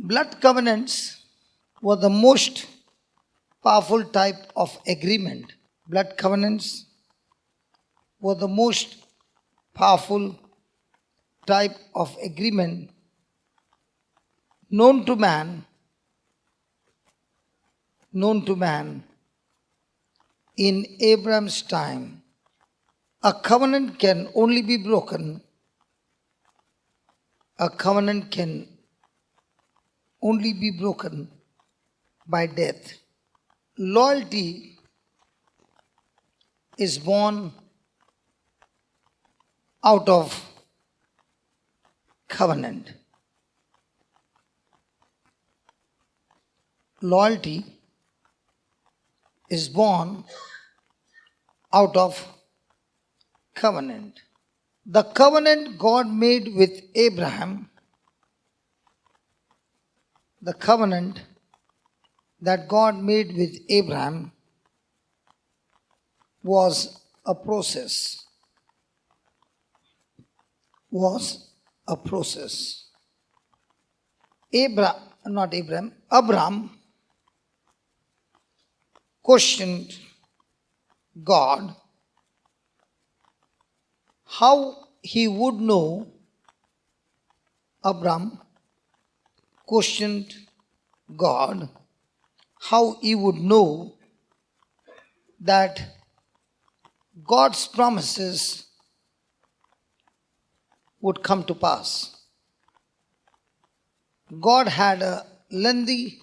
Blood covenants were the most powerful type of agreement. Blood covenants were the most powerful type of agreement known to man in Abraham's time. A covenant can only be broken. A covenant can only be broken by death. Loyalty is born out of covenant. Loyalty is born out of covenant. The covenant God made with Abraham, the covenant that God made with Abraham was a process. Abraham questioned God how he would know. Abraham questioned God how he would know that God's promises would come to pass. God had a lengthy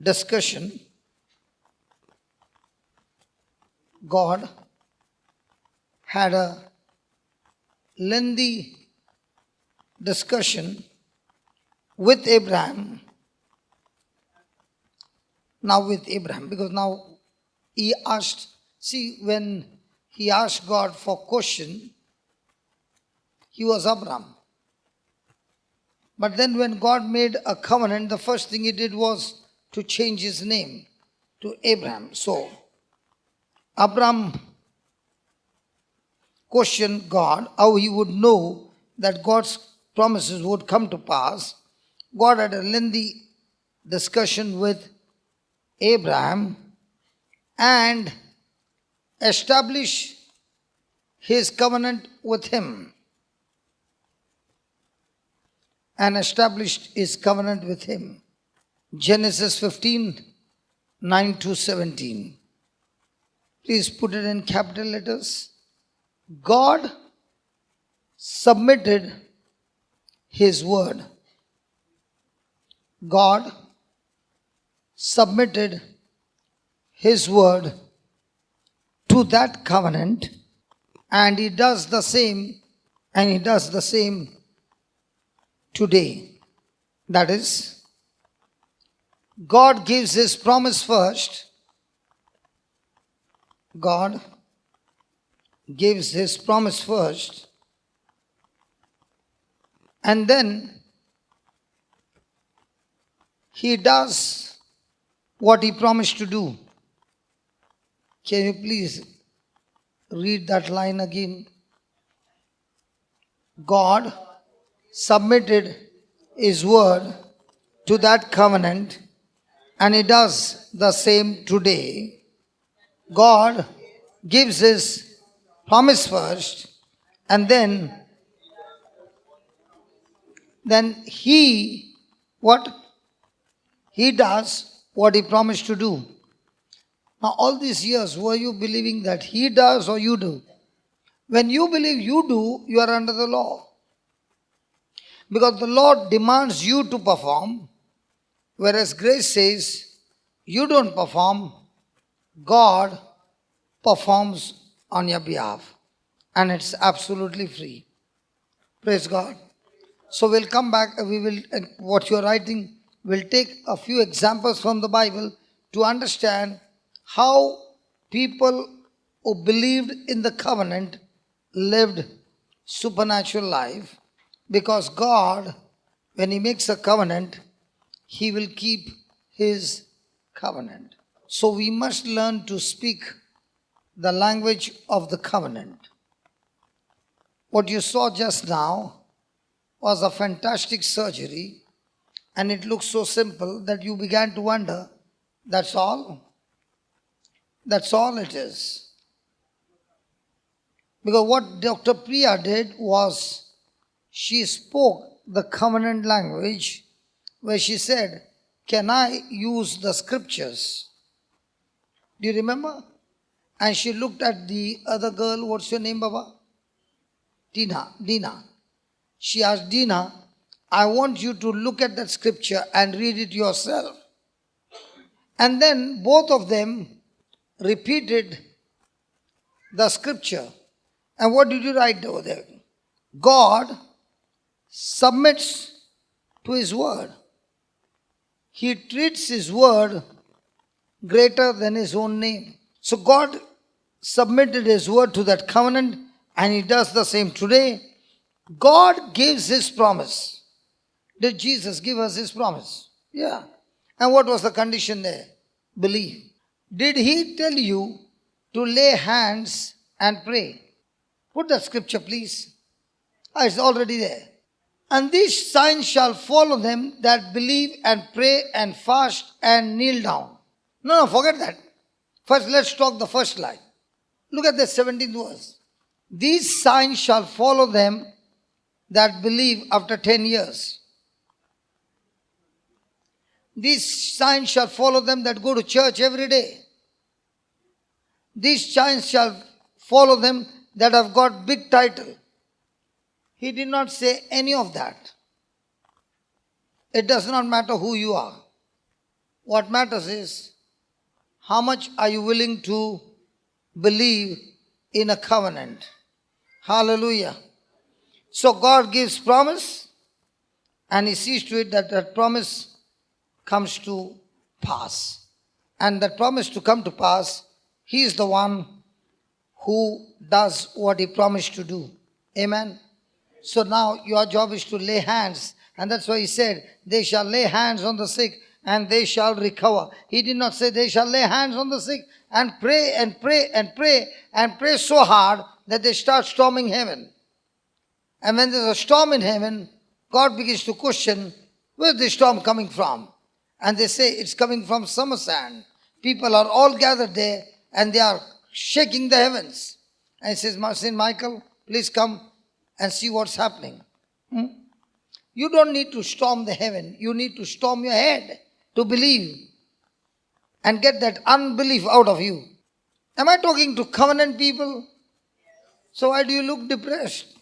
discussion. God had a lengthy discussion with Abraham. Because now he asked, when he asked God for question, he was Abraham. But then when God made a covenant, the first thing he did was to change his name to Abraham. So, Abraham questioned God how he would know that God's promises would come to pass. God had a lengthy discussion with Abraham and established his covenant with him. Genesis 15, 9-17. Please put it in capital letters. God submitted his word. God submitted his word to that covenant, and he does the same today. That is, God gives his promise first. God gives his promise first, and then he does what he promised to do. Can you please read that line again? God submitted his word to that covenant, and he does the same today. God gives his promise first, and then he does what he promised to do. Now, all these years, were you believing that he does or you do? When you believe you do, you are under the law. Because the law demands you to perform, whereas grace says you don't perform, God performs on your behalf. And it's absolutely free. Praise God. So we'll come back, what you're writing, we'll take a few examples from the Bible to understand how people who believed in the covenant lived supernatural life. Because God, when he makes a covenant, he will keep his covenant. So we must learn to speak the language of the covenant. What you saw just now was a fantastic surgery, and it looks so simple that you began to wonder, that's all? That's all it is. Because what Dr. Priya did was, she spoke the covenant language where she said, can I use the scriptures? Do you remember? And she looked at the other girl, what's your name, Baba? Dina. She asked Dina, I want you to look at that scripture and read it yourself. And then both of them repeated the scripture. And what did you write over there? God submits to His word. He treats His word greater than His own name. So God submitted His word to that covenant, and He does the same today. God gives His promise. Did Jesus give us His promise? Yeah. And what was the condition there? Believe. Did He tell you to lay hands and pray? Put that scripture, please. It's already there. And these signs shall follow them that believe and pray and fast and kneel down. No, forget that. First, let's talk the first line. Look at the 17th verse. These signs shall follow them that believe after 10 years. These signs shall follow them that go to church every day. These signs shall follow them that have got big title. He did not say any of that. It does not matter who you are. What matters is, how much are you willing to believe in a covenant? Hallelujah. So God gives promise, and He sees to it that that promise comes to pass. And that promise to come to pass, He is the one who does what He promised to do. Amen. So now your job is to lay hands. And that's why He said, they shall lay hands on the sick and they shall recover. He did not say they shall lay hands on the sick and pray and pray and pray and pray so hard that they start storming heaven. And when there's a storm in heaven, God begins to question, where's the storm coming from? And they say it's coming from Somerset. People are all gathered there and they are shaking the heavens. And He says, St. Michael, please come and see what's happening. You don't need to storm the heaven. You need to storm your head to believe and get that unbelief out of you. Am I talking to covenant people? So why do you look depressed?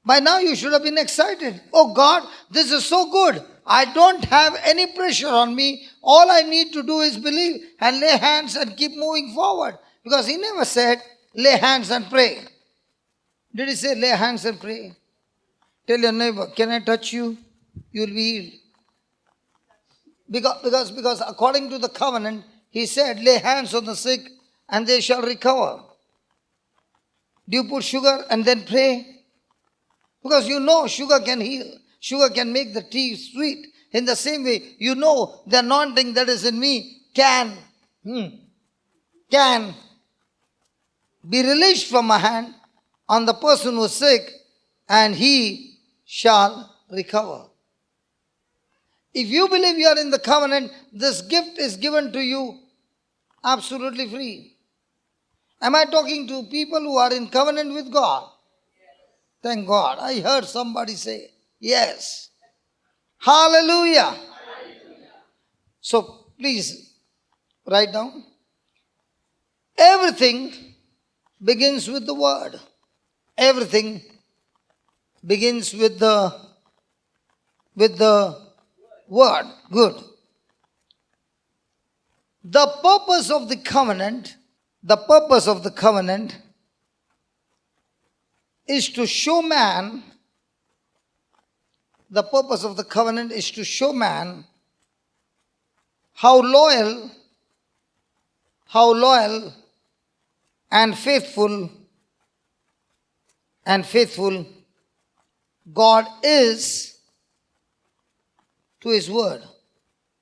By now you should have been excited. Oh God, this is so good. I don't have any pressure on me. All I need to do is believe and lay hands and keep moving forward. Because He never said, lay hands and pray. Did He say, lay hands and pray? Tell your neighbor, can I touch you? You will be healed. Because according to the covenant, He said, lay hands on the sick and they shall recover. Do you put sugar and then pray? Because you know sugar can heal. Sugar can make the tea sweet. In the same way, you know the anointing that is in me can be released from my hand on the person who is sick, and he shall recover. If you believe you are in the covenant, this gift is given to you absolutely free. Am I talking to people who are in covenant with God? Thank God. I heard somebody say, yes. Hallelujah. So please write down. Everything begins with the word. Everything begins with the word. Good. The purpose of the covenant is to show man, how loyal and faithful God is to His word.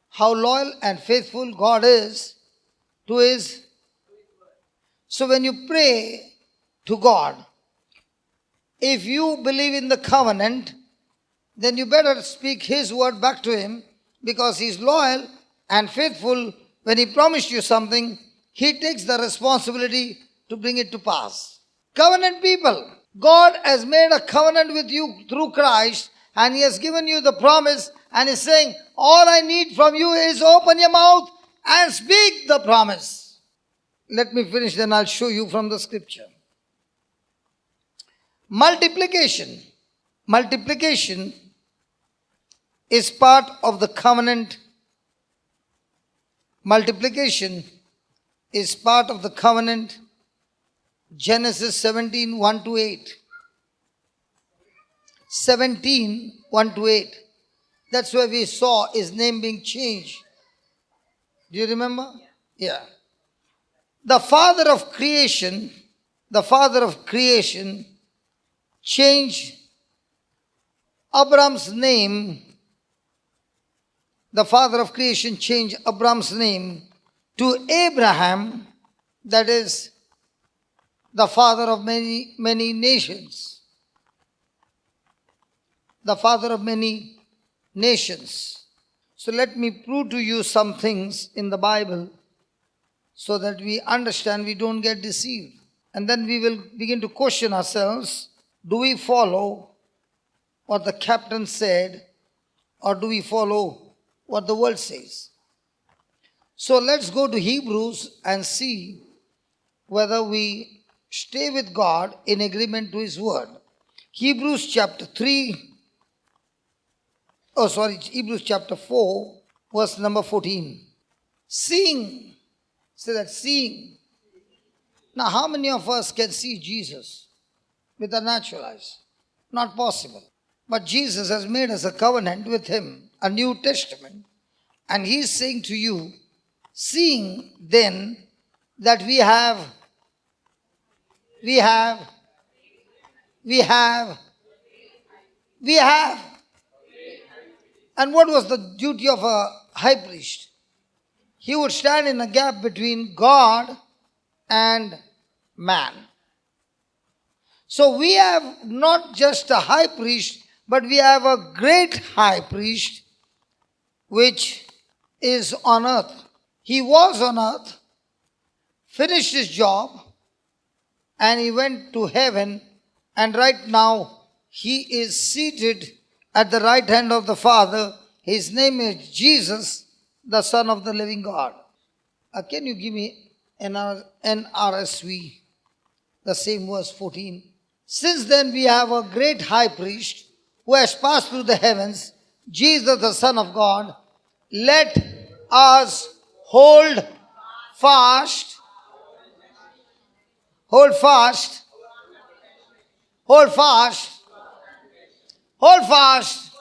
How loyal and faithful God is to His. So when you pray to God, if you believe in the covenant, then you better speak His word back to Him, because He is loyal and faithful. When He promised you something, He takes the responsibility to bring it to pass. Covenant people. God has made a covenant with you through Christ, and He has given you the promise, and He's saying, all I need from you is open your mouth and speak the promise. Let me finish, then I'll show you from the scripture. Multiplication. Multiplication is part of the covenant. Multiplication is part of the covenant. Genesis 17, 1 to 8. 17, 1 to 8. That's where we saw His name being changed. Do you remember? Yeah. The Father of creation changed Abram's name. The Father of creation changed Abram's name to Abraham, that is, the father of many, many nations. The father of many nations. So let me prove to you some things in the Bible so that we understand, we don't get deceived. And then we will begin to question ourselves, do we follow what the captain said, or do we follow what the world says? So let's go to Hebrews and see whether we stay with God in agreement to His word. Hebrews chapter 4, verse number 14. Seeing, say that, seeing. Now, how many of us can see Jesus with our natural eyes? Not possible. But Jesus has made us a covenant with Him, a New Testament. And He is saying to you, seeing then that we have. And what was the duty of a high priest? He would stand in a gap between God and man. So we have not just a high priest, but we have a great high priest which is on earth. He was on earth, finished His job, and He went to heaven, and right now He is seated at the right hand of the Father. His name is Jesus, the Son of the living God. Can you give me NRSV, the same verse 14? Since then we have a great high priest who has passed through the heavens, Jesus the Son of God. Let us hold fast. Hold fast. Hold fast. Hold fast.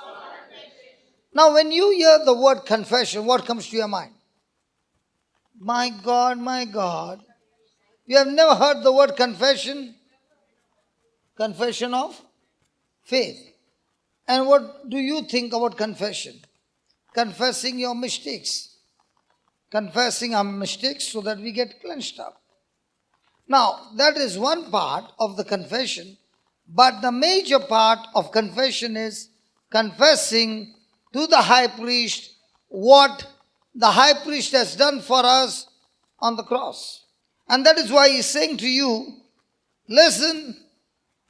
Now when you hear the word confession, what comes to your mind? My God, my God. You have never heard the word confession? Confession of faith. And what do you think about confession? Confessing your mistakes. Confessing our mistakes so that we get cleansed up. Now, that is one part of the confession. But the major part of confession is confessing to the high priest what the high priest has done for us on the cross. And that is why He's saying to you, listen,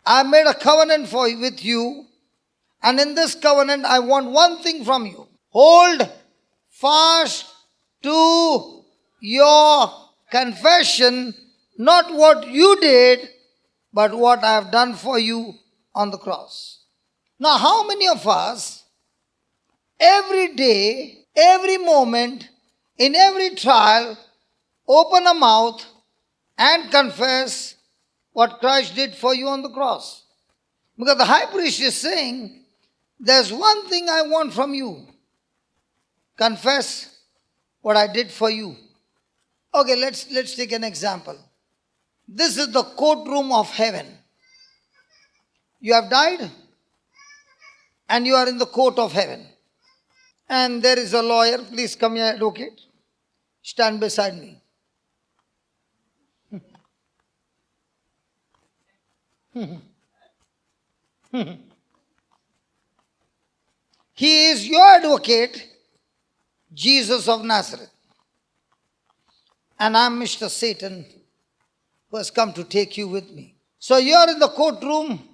I made a covenant with you, and in this covenant I want one thing from you. Hold fast to your confession, not what you did, but what I have done for you on the cross. Now, how many of us, every day, every moment, in every trial, open a mouth and confess what Christ did for you on the cross? Because the high priest is saying, there's one thing I want from you. Confess what I did for you. Okay, let's take an example. This is the courtroom of heaven. You have died and you are in the court of heaven. And there is a lawyer. Please come here, advocate. Stand beside me. He is your advocate Jesus of Nazareth. And I'm Mr. Satan who has come to take you with me. So you're in the courtroom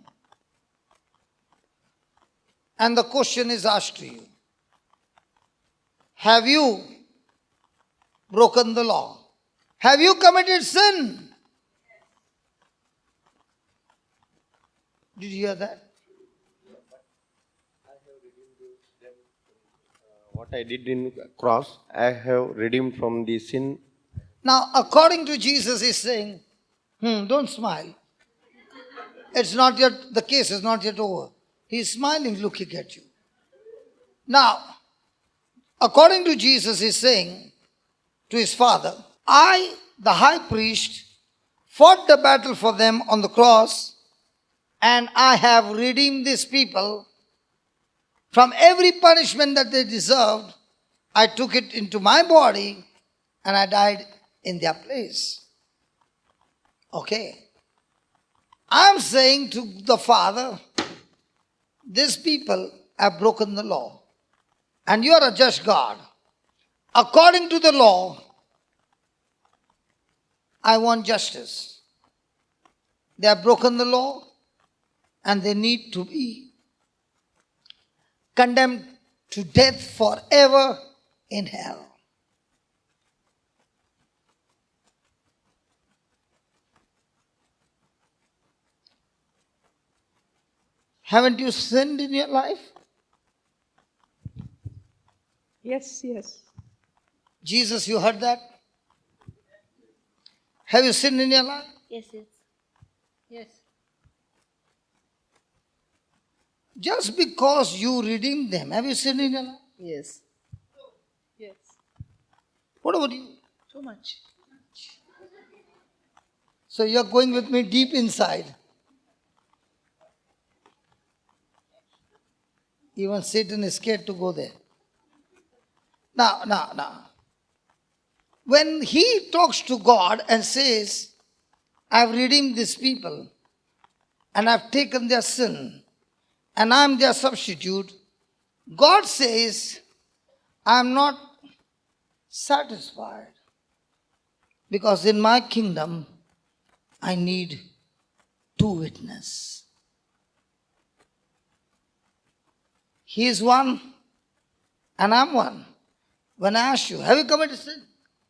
and the question is asked to you. Have you broken the law? Have you committed sin? Did you hear that? What I did in cross, I have redeemed from the sin. Now, according to Jesus, he's saying, don't smile. It's not yet, the case is not yet over. He's smiling, looking at you. Now, according to Jesus, he's saying to his Father, I, the high priest, fought the battle for them on the cross, and I have redeemed these people from every punishment that they deserved. I took it into my body and I died in their place. Okay. I'm saying to the Father, these people have broken the law. And you are a just God. According to the law, I want justice. They have broken the law and they need to be condemned to death forever in hell. Haven't you sinned in your life? Yes, yes. Jesus, you heard that? Have you sinned in your life? Yes, yes. Yes. Just because you redeemed them, have you sinned in your life? Yes. Yes. What about you? Too much. So you're going with me deep inside. Even Satan is scared to go there. Now. When he talks to God and says, I've redeemed these people and I've taken their sin and I'm their substitute, God says, I'm not satisfied because in my kingdom I need 2 witnesses. He is one and I'm one. When I ask you, have you committed sin?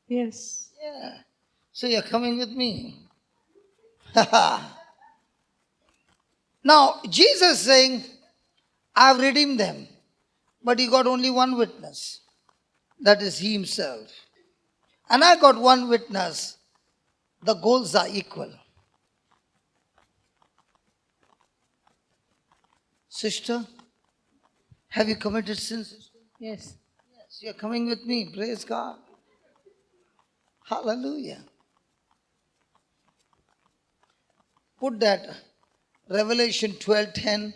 Yes. Yeah. So you're coming with me. Now, Jesus is saying, I've redeemed them. But he got only one witness. That is he himself. And I got one witness. The goals are equal. Sister, have you committed sin, sister? Yes. Yes, you're coming with me. Praise God. Hallelujah. Put that Revelation 12:10.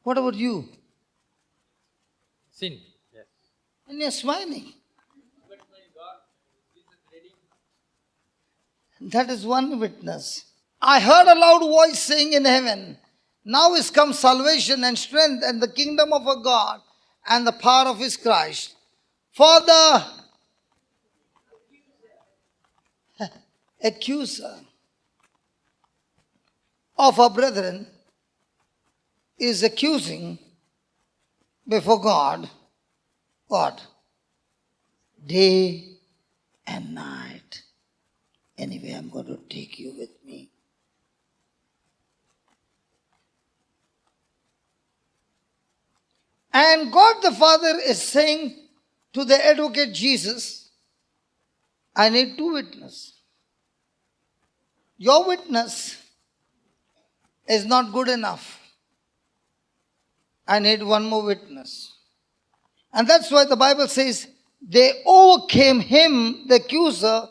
What about you? Sin. Yes. And you're smiling. That is one witness. I heard a loud voice saying in heaven, now is come salvation and strength and the kingdom of our God and the power of his Christ. For the accuser of our brethren is accusing before God what? Day and night. Anyway, I'm going to take you with me. And God the Father is saying to the advocate Jesus, I need 2 witnesses. Your witness is not good enough. I need one more witness. And that's why the Bible says they overcame him, the accuser,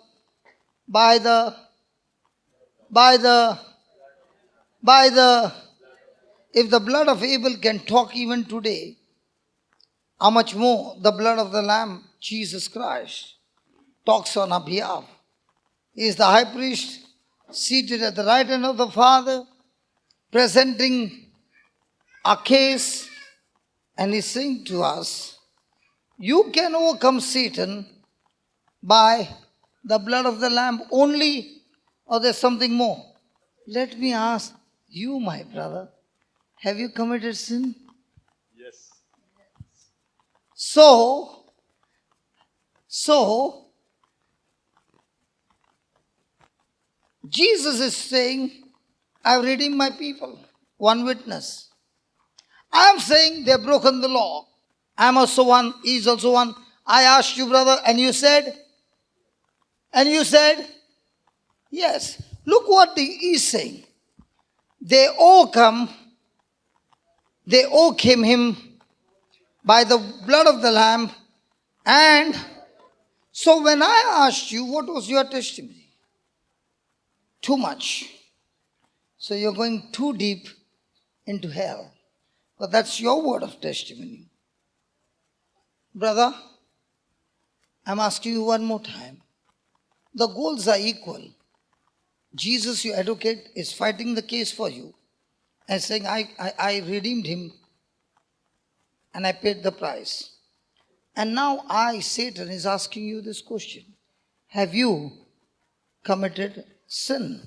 by the if the blood of Abel can talk even today, how much more the blood of the Lamb, Jesus Christ, talks on our behalf. He is the high priest seated at the right hand of the Father, presenting our case, and he's saying to us, You can overcome Satan by the blood of the Lamb only, or there's something more? Let me ask you, my brother, have you committed sin? Yes. So, Jesus is saying, I've redeemed my people. One witness. I am saying they've broken the law. I'm also one, he is also one. I asked you, brother, and you said, yes. Look what he is saying. They overcame him by the blood of the Lamb. And so when I asked you, what was your testimony? Too much. So you're going too deep into hell. But that's your word of testimony. Brother, I'm asking you one more time. The goals are equal. Jesus, your advocate, is fighting the case for you and saying, I redeemed him and I paid the price. And now Satan, is asking you this question. Have you committed sin?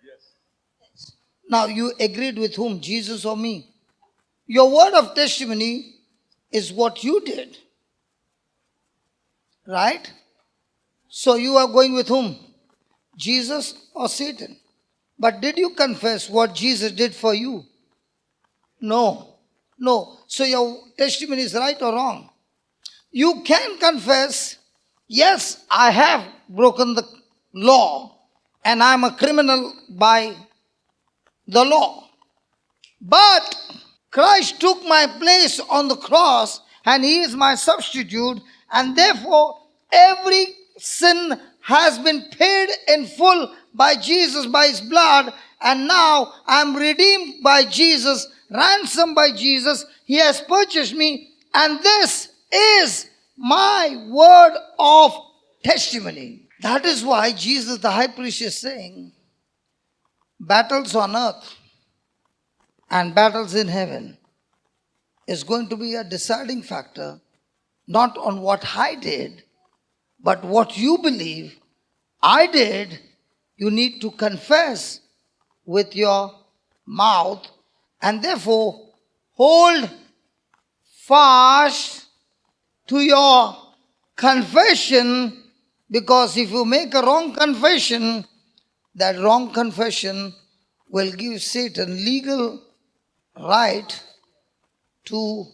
Yes. Now you agreed with whom? Jesus or me? Your word of testimony is what you did. Right? So you are going with whom? Jesus or Satan? But did you confess what Jesus did for you? No. So your testimony is right or wrong? You can confess, yes, I have broken the law and I'm a criminal by the law. But Christ took my place on the cross and he is my substitute, and therefore every sin has been paid in full by Jesus, by his blood, and now I am redeemed by Jesus, ransomed by Jesus. He has purchased me, and this is my word of testimony. That is why Jesus, the high priest, is saying, battles on earth and battles in heaven is going to be a deciding factor, not on what I did, but what you believe I did. You need to confess with your mouth, and therefore hold fast to your confession, because if you make a wrong confession, that wrong confession will give Satan legal right to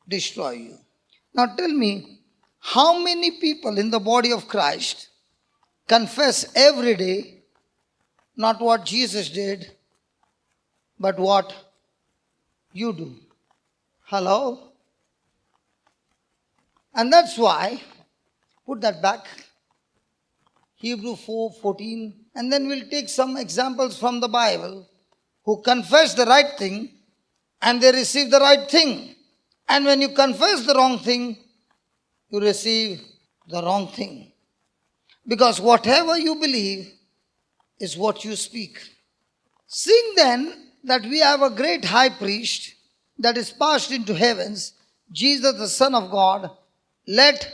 destroy you. Now tell me, how many people in the body of Christ confess every day not what Jesus did, but what you do? Hello? And that's why, put that back, Hebrew 4:14, and then we'll take some examples from the Bible who confess the right thing and they receive the right thing. And when you confess the wrong thing, you receive the wrong thing. Because whatever you believe is what you speak. Seeing then that we have a great high priest that is passed into heavens, Jesus the Son of God, let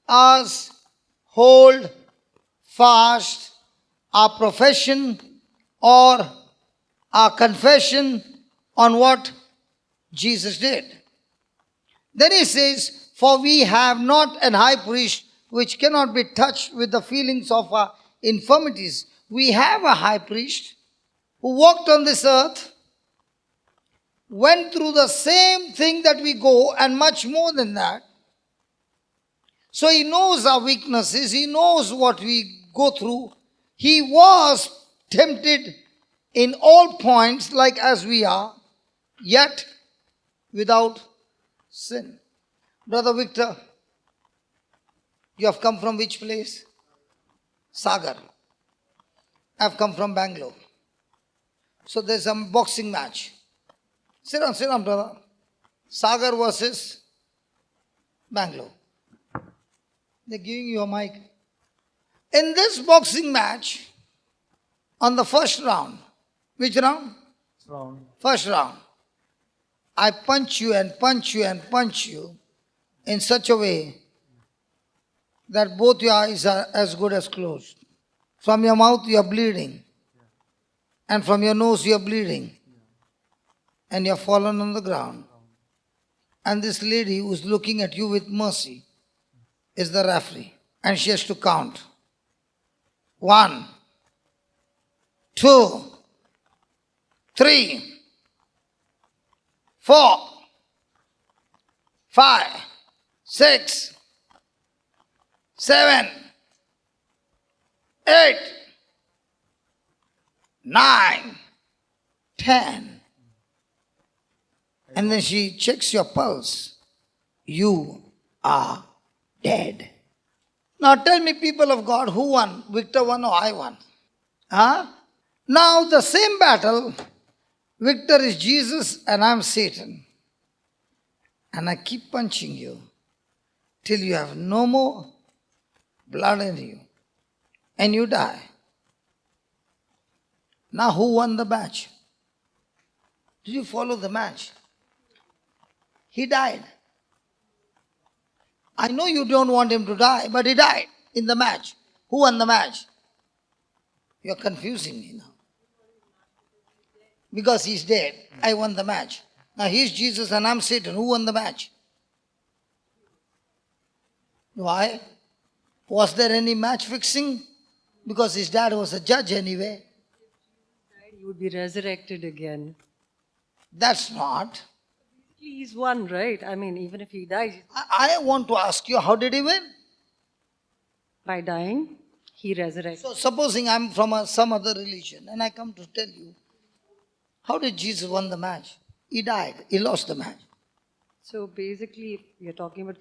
us hold fast our profession or our confession on what Jesus did. Then he says, for we have not an high priest which cannot be touched with the feelings of our infirmities. We have a high priest who walked on this earth, went through the same thing that we go and much more than that. So he knows our weaknesses, he knows what we go through. He was tempted in all points like as we are, yet without sin. Brother Victor, you have come from which place? Sagar. I have come from Bangalore. So there's a boxing match. Sit down, brother. Sagar versus Bangalore. They're giving you a mic. In this boxing match, on the first round, which round? First round. I punch you and punch you and punch you in such a way that both your eyes are as good as closed. From your mouth you are bleeding, and from your nose you are bleeding, and you are fallen on the ground. And this lady who is looking at you with mercy is the referee, and she has to count. 1, 2, 3, 4, 5, 6, 7, 8, 9, 10. And then she checks your pulse. You are dead. Now tell me, people of God, who won? Victor won or I won? Huh? Now the same battle, Victor is Jesus and I'm Satan. And I keep punching you till you have no more blood in you and you die. Now who won the match? Did you follow the match? He died. I know you don't want him to die, but he died in the match. Who won the match? You're confusing me now. Because he's dead, I won the match. Now he's Jesus and I'm Satan. Who won the match? Why? Was there any match fixing? Because his dad was a judge anyway. He would be resurrected again. That's not. He's one, right? I mean, even if he dies, I want to ask you, how did he win? by dying, he resurrects. So supposing I'm from some other religion and I come to tell you, how did Jesus won the match? He died. He lost the match. So basically, if you're talking about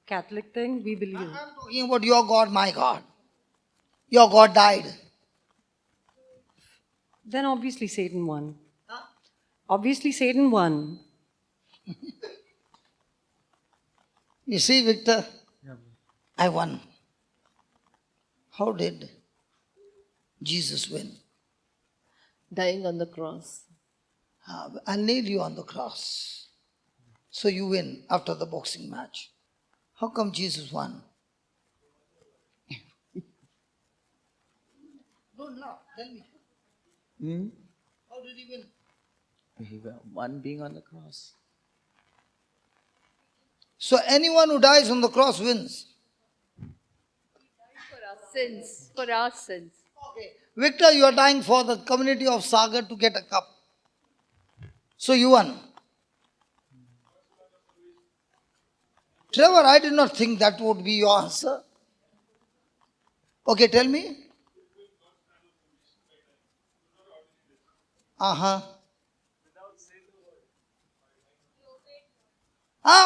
Catholic thing, we believe. I'm talking about your God, my God. Your God died. Then obviously Satan won. Huh? Obviously Satan won. You see, Victor, I won. How did Jesus win? Dying on the cross. I nailed you on the cross. So you win after the boxing match. How come Jesus won? Don't laugh. Tell me. How did he win? He won being on the cross. So anyone who dies on the cross wins. For our sins. For our sins. Okay. Victor, you are dying for the community of Sagar to get a cup. So you won. Trevor, I did not think that would be your answer. Okay, tell me.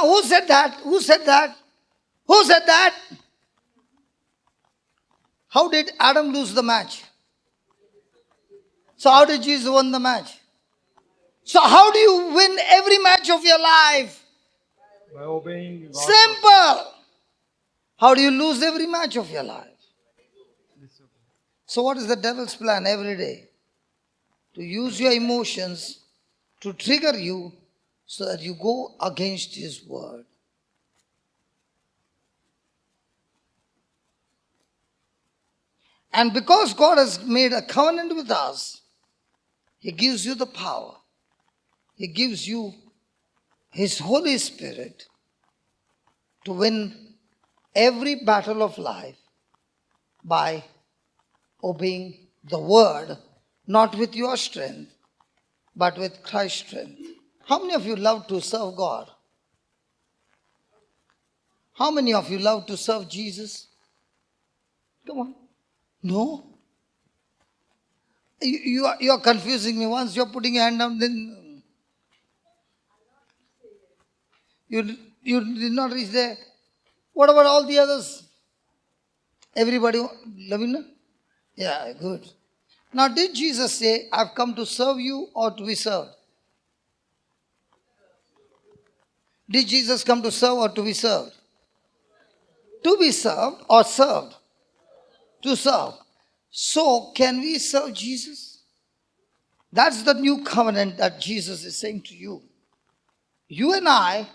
Who said that? Who said that? Who said that? How did Adam lose the match? So how did Jesus win the match? So how do you win every match of your life? By obeying God. Simple. How do you lose every match of your life? So what is the devil's plan every day? To use your emotions to trigger you so that you go against his word. And because God has made a covenant with us, he gives you the power. He gives you his Holy Spirit to win every battle of life by obeying the word, not with your strength, but with Christ's strength. How many of you love to serve God? How many of you love to serve Jesus? Come on. No? You are confusing me. Once you're putting your hand down, then you did not reach there. What about all the others? Everybody, Lavina? Yeah, good. Now, did Jesus say, I've come to serve you or to be served? Did Jesus come to serve or to be served? To be served or served? To serve. So, can we serve Jesus? That's the new covenant that Jesus is saying to you. You and I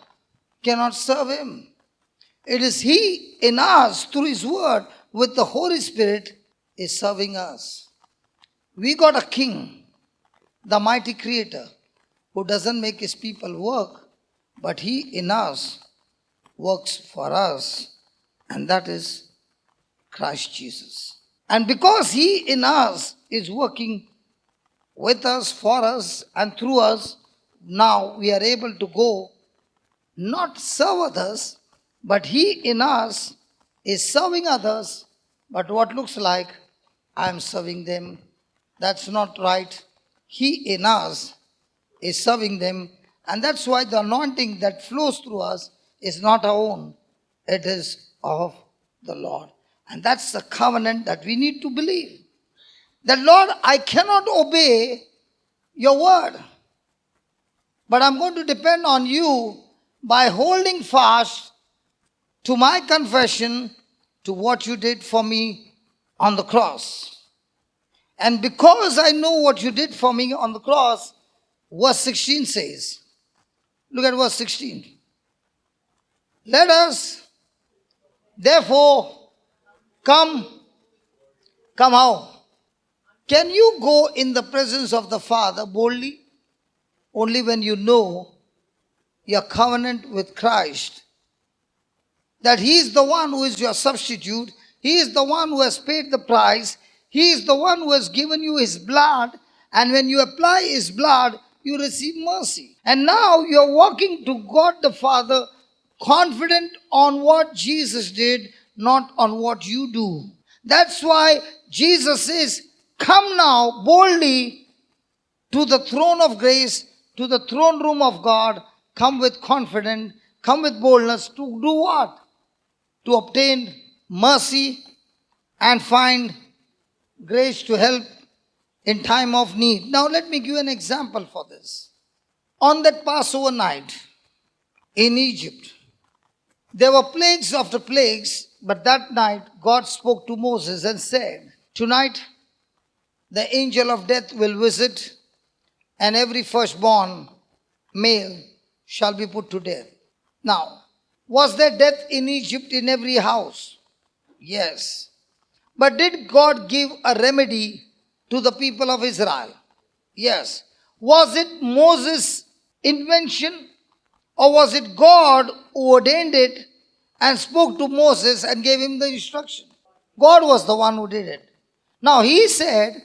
cannot serve him. It is He in us through His Word with the Holy Spirit is serving us. We got a King, the mighty Creator, who doesn't make His people work, but He in us works for us, and that is Christ Jesus. And because He in us is working with us, for us, and through us, now we are able to go, not serve others, but He in us is serving others, but what looks like I am serving them. That's not right. He in us is serving them, and that's why the anointing that flows through us is not our own, it is of the Lord. And that's the covenant that we need to believe. That, Lord, I cannot obey your word, but I'm going to depend on you by holding fast to my confession, to what you did for me on the cross. And because I know what you did for me on the cross, verse 16 says, look at verse 16. Let us therefore come how? Can you go in the presence of the Father boldly? Only when you know your covenant with Christ, that He is the one who is your substitute, He is the one who has paid the price, He is the one who has given you His blood, and when you apply His blood, you receive mercy. And now you are walking to God the Father confident on what Jesus did, not on what you do. That's why Jesus says, come now boldly to the throne of grace, to the throne room of God. Come with confidence, come with boldness to do what? To obtain mercy and find grace to help in time of need. Now let me give you an example for this. On that Passover night in Egypt, there were plagues after plagues, but that night God spoke to Moses and said, tonight the angel of death will visit, and every firstborn male shall be put to death. Now, was there death in Egypt in every house? Yes. But did God give a remedy to the people of Israel? Yes. Was it Moses' invention, or was it God who ordained it and spoke to Moses and gave him the instruction? God was the one who did it. Now He said,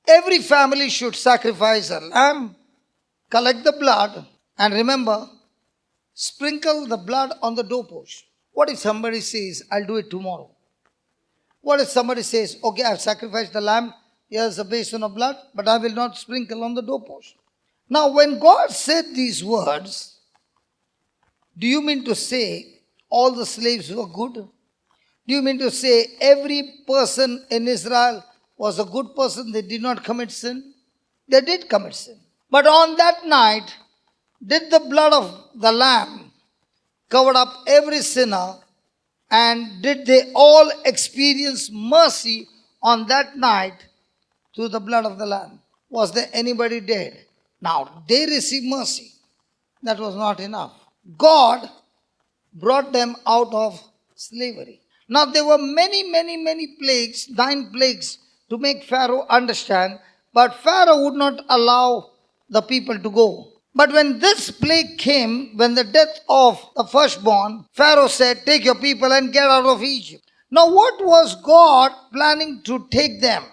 every family should sacrifice a lamb, collect the blood, and remember, sprinkle the blood on the doorpost. What if somebody says, I'll do it tomorrow? What if somebody says, okay, I've sacrificed the lamb, here's a basin of blood, but I will not sprinkle on the doorpost. Now, when God said these words, do you mean to say all the slaves were good? Do you mean to say every person in Israel was a good person, they did not commit sin? They did commit sin. But on that night, did the blood of the lamb cover up every sinner, and did they all experience mercy on that night through the blood of the lamb? Was there anybody dead? Now, they received mercy. That was not enough. God brought them out of slavery. Now, there were many plagues, 9 plagues, to make Pharaoh understand, but Pharaoh would not allow the people to go. But when this plague came, when the death of the firstborn, Pharaoh said, take your people and get out of Egypt. Now, what was God planning to take them?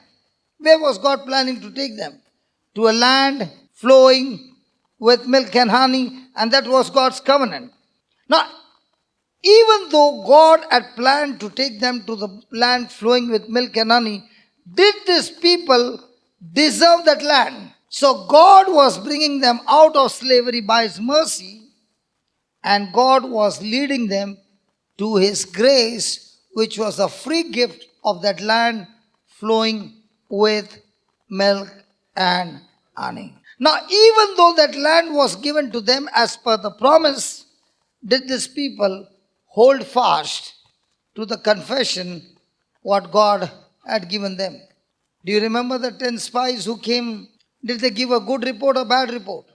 Where was God planning to take them? To a land flowing with milk and honey, and that was God's covenant. Now, even though God had planned to take them to the land flowing with milk and honey, did these people deserve that land? So God was bringing them out of slavery by His mercy, and God was leading them to His grace, which was a free gift of that land flowing with milk and honey. Now, even though that land was given to them as per the promise, did these people hold fast to the confession what God had given them? Do you remember the 10 spies who came? Did they give a good report or bad report?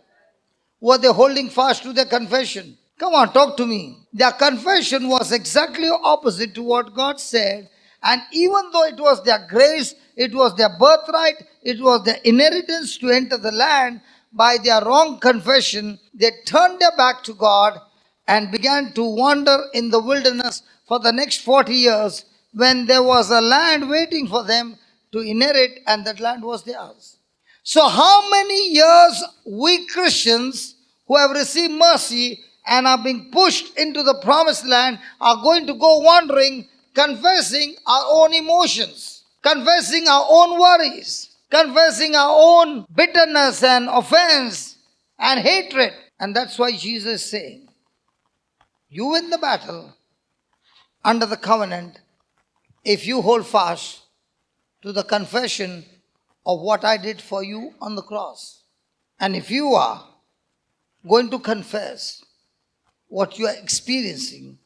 Were they holding fast to their confession? Come on, talk to me. Their confession was exactly opposite to what God said. And even though it was their grace, it was their birthright, it was their inheritance to enter the land, by their wrong confession, they turned their back to God and began to wander in the wilderness for the next 40 years when there was a land waiting for them to inherit, and that land was theirs. So, how many years we Christians who have received mercy and are being pushed into the promised land are going to go wandering, confessing our own emotions, confessing our own worries, confessing our own bitterness and offense and hatred? And that's why Jesus is saying, you win the battle under the covenant if you hold fast to the confession of what I did for you on the cross. And if you are going to confess what you are experiencing,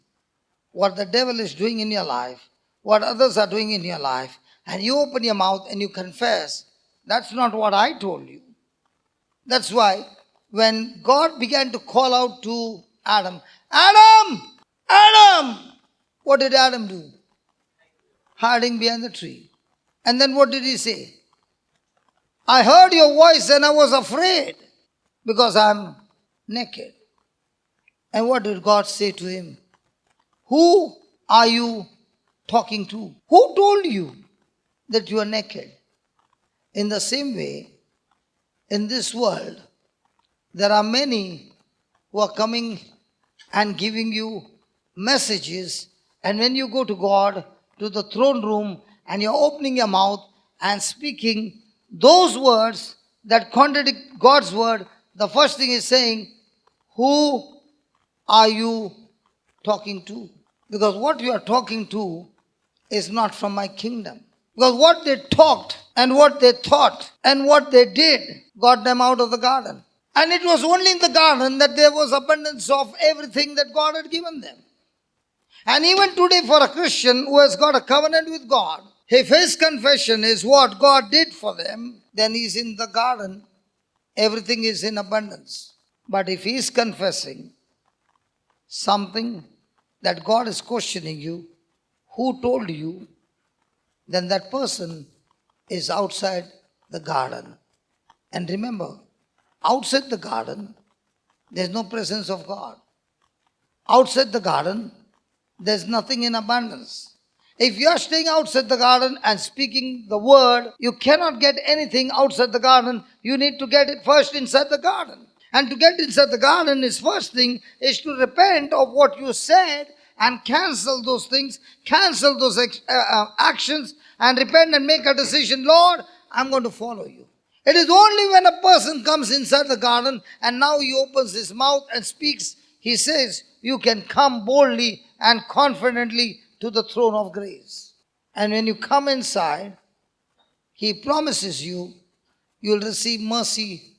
what the devil is doing in your life, what others are doing in your life, and you open your mouth and you confess, that's not what I told you. That's why when God began to call out to Adam, Adam, Adam, what did Adam do? Hiding behind the tree. And then what did he say? I heard your voice and I was afraid because I'm naked. And what did God say to him? Who are you talking to? Who told you that you are naked? In the same way, in this world, there are many who are coming and giving you messages. And when you go to God, to the throne room, and you're opening your mouth and speaking those words that contradict God's word, the first thing is saying, who are you talking to? Because what you are talking to is not from my kingdom. Because what they talked and what they thought and what they did got them out of the garden. And it was only in the garden that there was abundance of everything that God had given them. And even today, for a Christian who has got a covenant with God, if his confession is what God did for them, then he's in the garden. Everything is in abundance. But if he is confessing something that God is questioning you, who told you, then that person is outside the garden. And remember, outside the garden, there's no presence of God. Outside the garden, there's nothing in abundance. If you are staying outside the garden and speaking the word, you cannot get anything outside the garden. You need to get it first inside the garden. And to get inside the garden, his first thing is to repent of what you said and cancel those things, cancel those actions, and repent and make a decision. Lord, I'm going to follow you. It is only when a person comes inside the garden and now he opens his mouth and speaks, he says, you can come boldly and confidently to the throne of grace. And when you come inside, he promises you, you'll receive mercy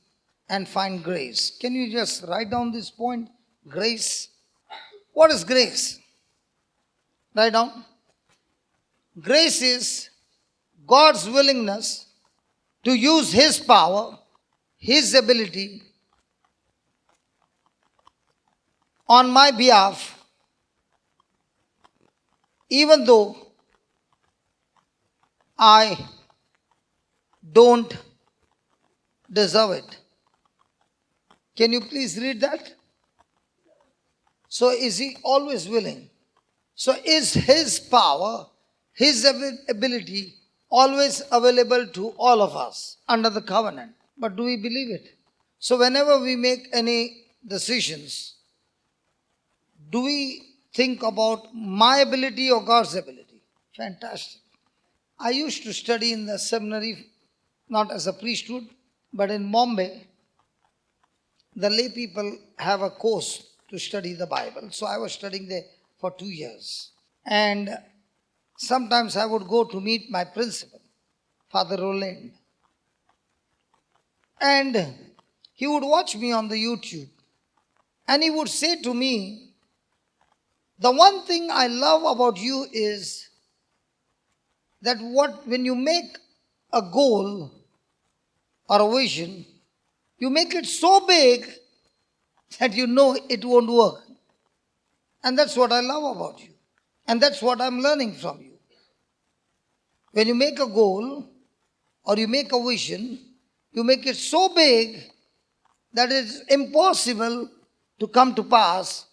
and find grace. Can you just write down this point? Grace. What is grace? Write down. Grace is God's willingness to use his power, his ability on my behalf, even though I don't deserve it. Can you please read that? So is he always willing? So is his power, his ability always available to all of us under the covenant? But do we believe it? So whenever we make any decisions, do we think about my ability or God's ability? Fantastic. I used to study in the seminary, not as a priesthood, but in Bombay. The lay people have a course to study the Bible. So I was studying there for 2 years. And sometimes I would go to meet my principal, Father Roland. And he would watch me on the YouTube. And he would say to me, the one thing I love about you is that when you make a goal or a vision, you make it so big that you know it won't work. And that's what I love about you. And that's what I'm learning from you. When you make a goal or you make a vision, you make it so big that it's impossible to come to pass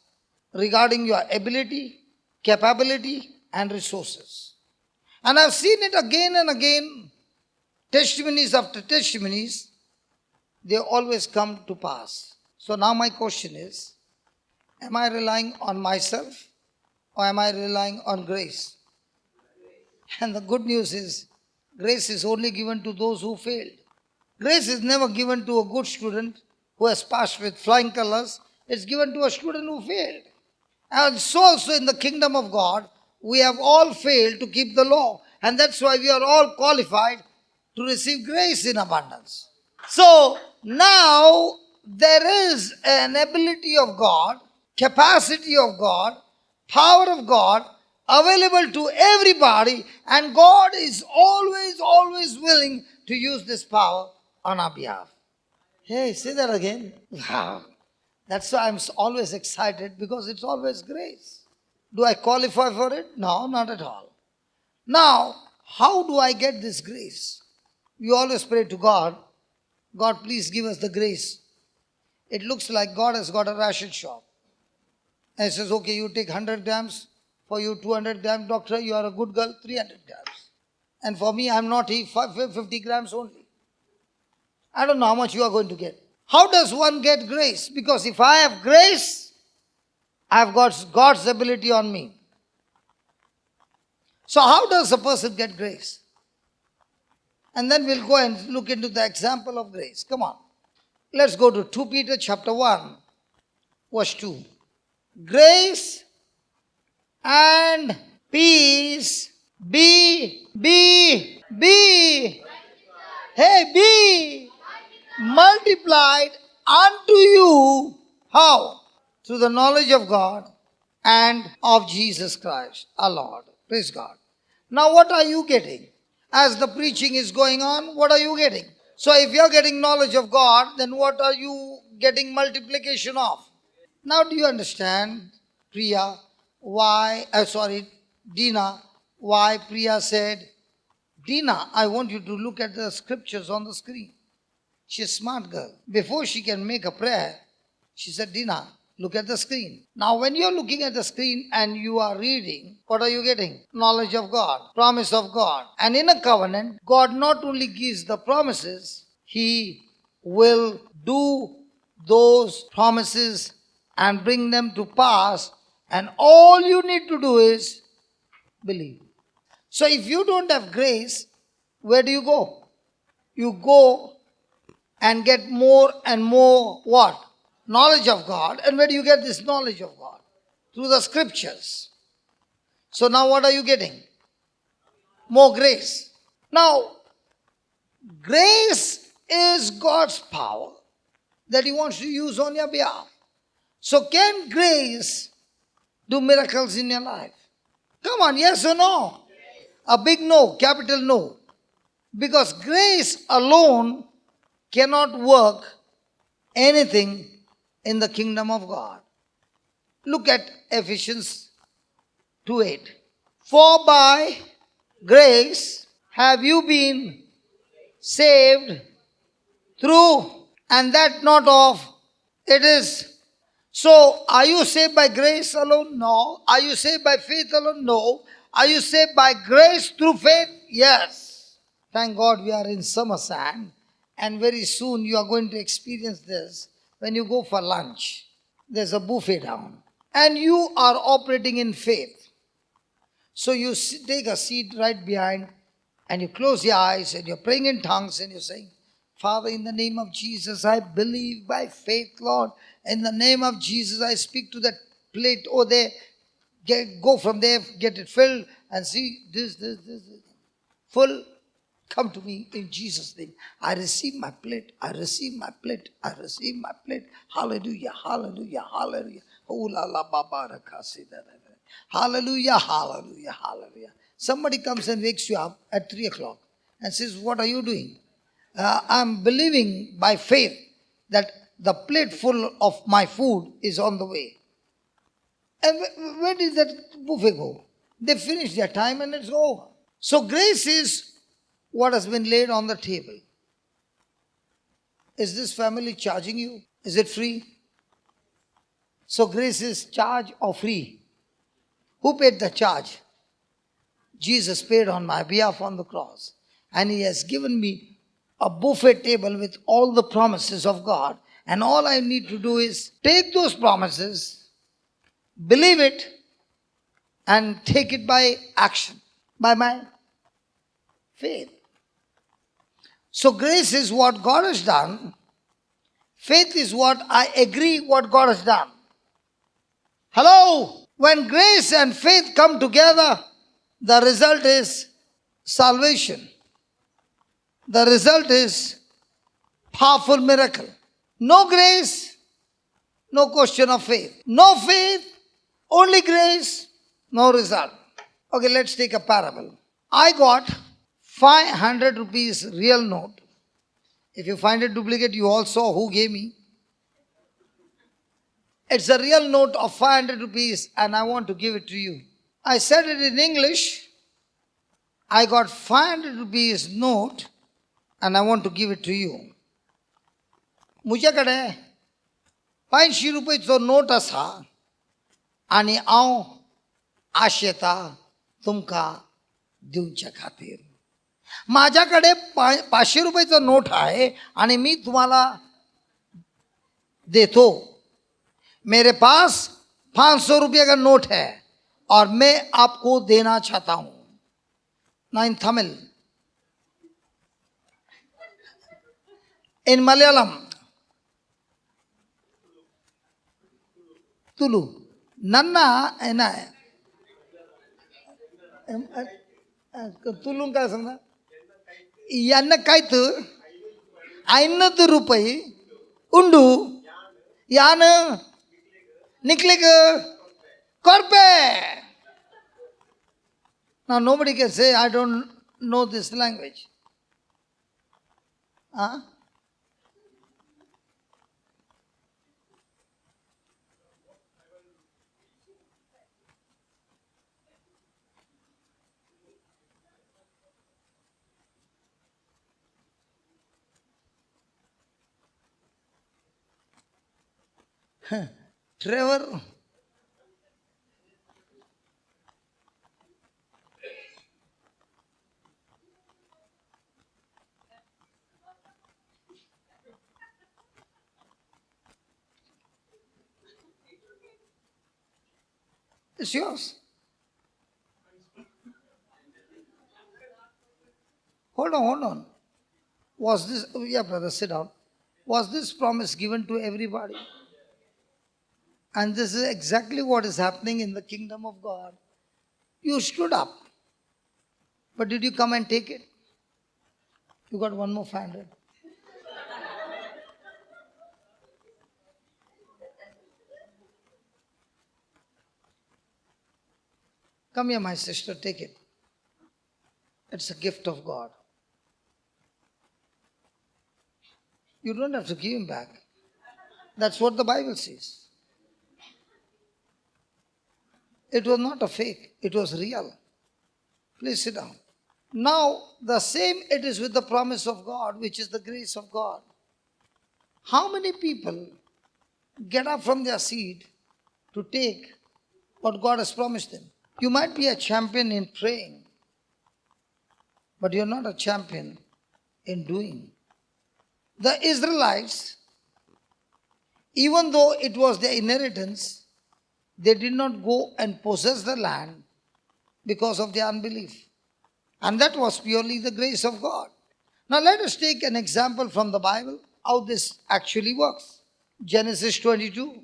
regarding your ability, capability, and resources. And I've seen it again and again, testimonies after testimonies, they always come to pass. So now my question is, am I relying on myself or am I relying on grace? And the good news is, grace is only given to those who failed. Grace is never given to a good student who has passed with flying colors. It's given to a student who failed. And so also in the kingdom of God, we have all failed to keep the law. And that's why we are all qualified to receive grace in abundance. So now there is an ability of God, capacity of God, power of God available to everybody, and God is always willing to use this power on our behalf. Hey, say that again. Wow. That's why I'm always excited, because it's always grace. Do I qualify for it? No, not at all. Now, how do I get this grace? You always pray to God, God, please give us the grace. It looks like God has got a ration shop. And he says, okay, you take 100 grams. For you, 200 grams, doctor, you are a good girl, 300 grams. And for me, I'm naughty, 50 grams only. I don't know how much you are going to get. How does one get grace? Because if I have grace, I've got God's ability on me. So how does a person get grace? And then we'll go and look into the example of grace. Come on. Let's go to 2 Peter chapter 1, verse 2. Grace and peace be multiplied unto you. How? Through the knowledge of God and of Jesus Christ, our Lord. Praise God. Now what are you getting? As the preaching is going on, what are you getting? So if you're getting knowledge of God, then what are you getting multiplication of? Now do you understand, Priya, Dina, why Priya said, Dina, I want you to look at the scriptures on the screen. She's a smart girl. Before she can make a prayer, she said, Dina, look at the screen. Now when you're looking at the screen and you are reading, what are you getting? Knowledge of God, promise of God. And in a covenant, God not only gives the promises, He will do those promises and bring them to pass. And all you need to do is believe. So if you don't have grace, where do you go? You go and get more and more what? Knowledge of God. And where do you get this knowledge of God? Through the scriptures. So now what are you getting? More grace. Now, grace is God's power that He wants to use on your behalf. So can grace do miracles in your life? Come on, yes or no? A big no, capital no. Because grace alone cannot work anything in the kingdom of God. Look at Ephesians 2:8. For by grace have you been saved through, and that not of, it is. So, are you saved by grace alone? No. Are you saved by faith alone? No. Are you saved by grace through faith? Yes. Thank God we are in summer sand, and very soon you are going to experience this when you go for lunch. There's a buffet down, and you are operating in faith. So you take a seat right behind, and you close your eyes, and you're praying in tongues, and you're saying, Father, in the name of Jesus, I believe by faith, Lord. In the name of Jesus, I speak to that plate over there. Go from there, get it filled, and see this. Full. Come to me in Jesus' name. I receive my plate. I receive my plate. I receive my plate. Hallelujah, hallelujah, hallelujah. Hallelujah, hallelujah, hallelujah. Somebody comes and wakes you up at 3 o'clock and says, what are you doing? I'm believing by faith that the plate full of my food is on the way. And where did that buffet go? They finish their time and it's over. So grace is what has been laid on the table. Is this family charging you? Is it free? So grace is charge or free? Who paid the charge? Jesus paid on my behalf on the cross. And He has given me a buffet table with all the promises of God. And all I need to do is take those promises, believe it, and take it by action, by my faith. So grace is what God has done. Faith is what I agree what God has done. Hello? When grace and faith come together, the result is salvation. The result is powerful miracle. No grace, no question of faith. No faith, only grace, no result. Okay, let's take a parable. I got 500 rupees real note. If you find a duplicate, you all saw who gave me. It's a real note of 500 rupees and I want to give it to you. I said it in English. I got 500 rupees note and I want to give it to you. मुझ्याकडे 500 रुपयाचो note आसा आणि हांव आशेता तुमकां दिवच्या खातीर. माझ्याकडे 500 रुपयाचो note आहे आणि मी तुम्हाला देतो. मेरे पास 500 रुपये का नोट है और मैं आपको देना चाहता हूं. Now in Tamil, in Malayalam, Tulu, Nanna, Tulun काय सांगणार? यांना काय तर 50 रुपये उंडू यान निकले korpe. Now nobody can say I don't know this language. Huh? Trevor, it's yours. Hold on. Was this, yeah brother, sit down. Was this promise given to everybody? And this is exactly what is happening in the kingdom of God. You stood up. But did you come and take it? You got one more 500. Come here, my sister, take it. It's a gift of God. You don't have to give him back. That's what the Bible says. It was not a fake, it was real. Please sit down. Now, the same it is with the promise of God, which is the grace of God. How many people get up from their seat to take what God has promised them? You might be a champion in praying, but you're not a champion in doing. The Israelites, even though it was their inheritance, they did not go and possess the land because of their unbelief. And that was purely the grace of God. Now let us take an example from the Bible, how this actually works. Genesis 22.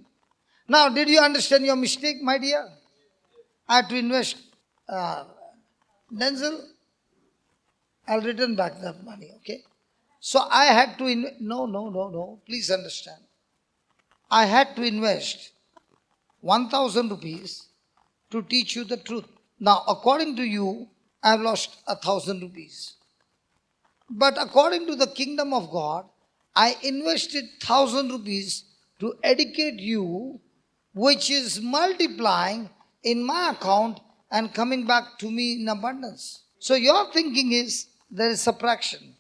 Now, did you understand your mistake, my dear? I had to invest. Denzel, I'll return back that money, okay? So I had to invest. No. Please understand. I had to invest 1,000 rupees to teach you the truth. Now, according to you, I have lost 1,000 rupees. But according to the kingdom of God, I invested 1,000 rupees to educate you which is multiplying in my account and coming back to me in abundance. So your thinking is there is subtraction.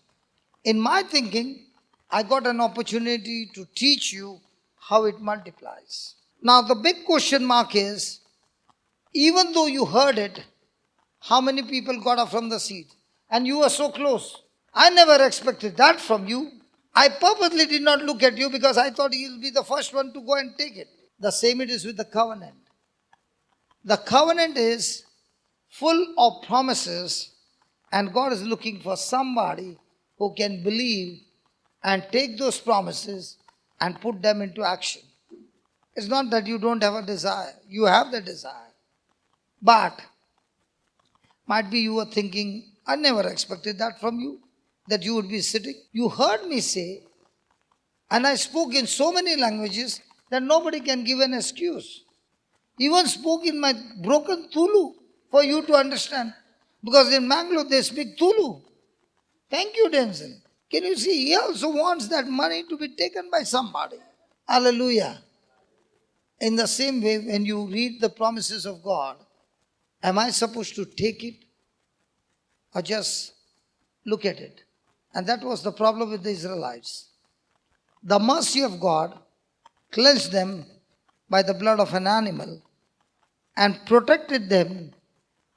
In my thinking, I got an opportunity to teach you how it multiplies. Now the big question mark is, even though you heard it, how many people got up from the seat? And you were so close. I never expected that from you. I purposely did not look at you because I thought you'll be the first one to go and take it. The same it is with the covenant. The covenant is full of promises, and God is looking for somebody who can believe and take those promises and put them into action. It's not that you don't have a desire. You have the desire. But might be you were thinking, I never expected that from you, that you would be sitting. You heard me say, and I spoke in so many languages that nobody can give an excuse. Even spoke in my broken Tulu for you to understand. Because in Mangalore they speak Tulu. Thank you, Denzel. Can you see? He also wants that money to be taken by somebody. Hallelujah. In the same way, when you read the promises of God, am I supposed to take it or just look at it? And that was the problem with the Israelites. The mercy of God cleansed them by the blood of an animal and protected them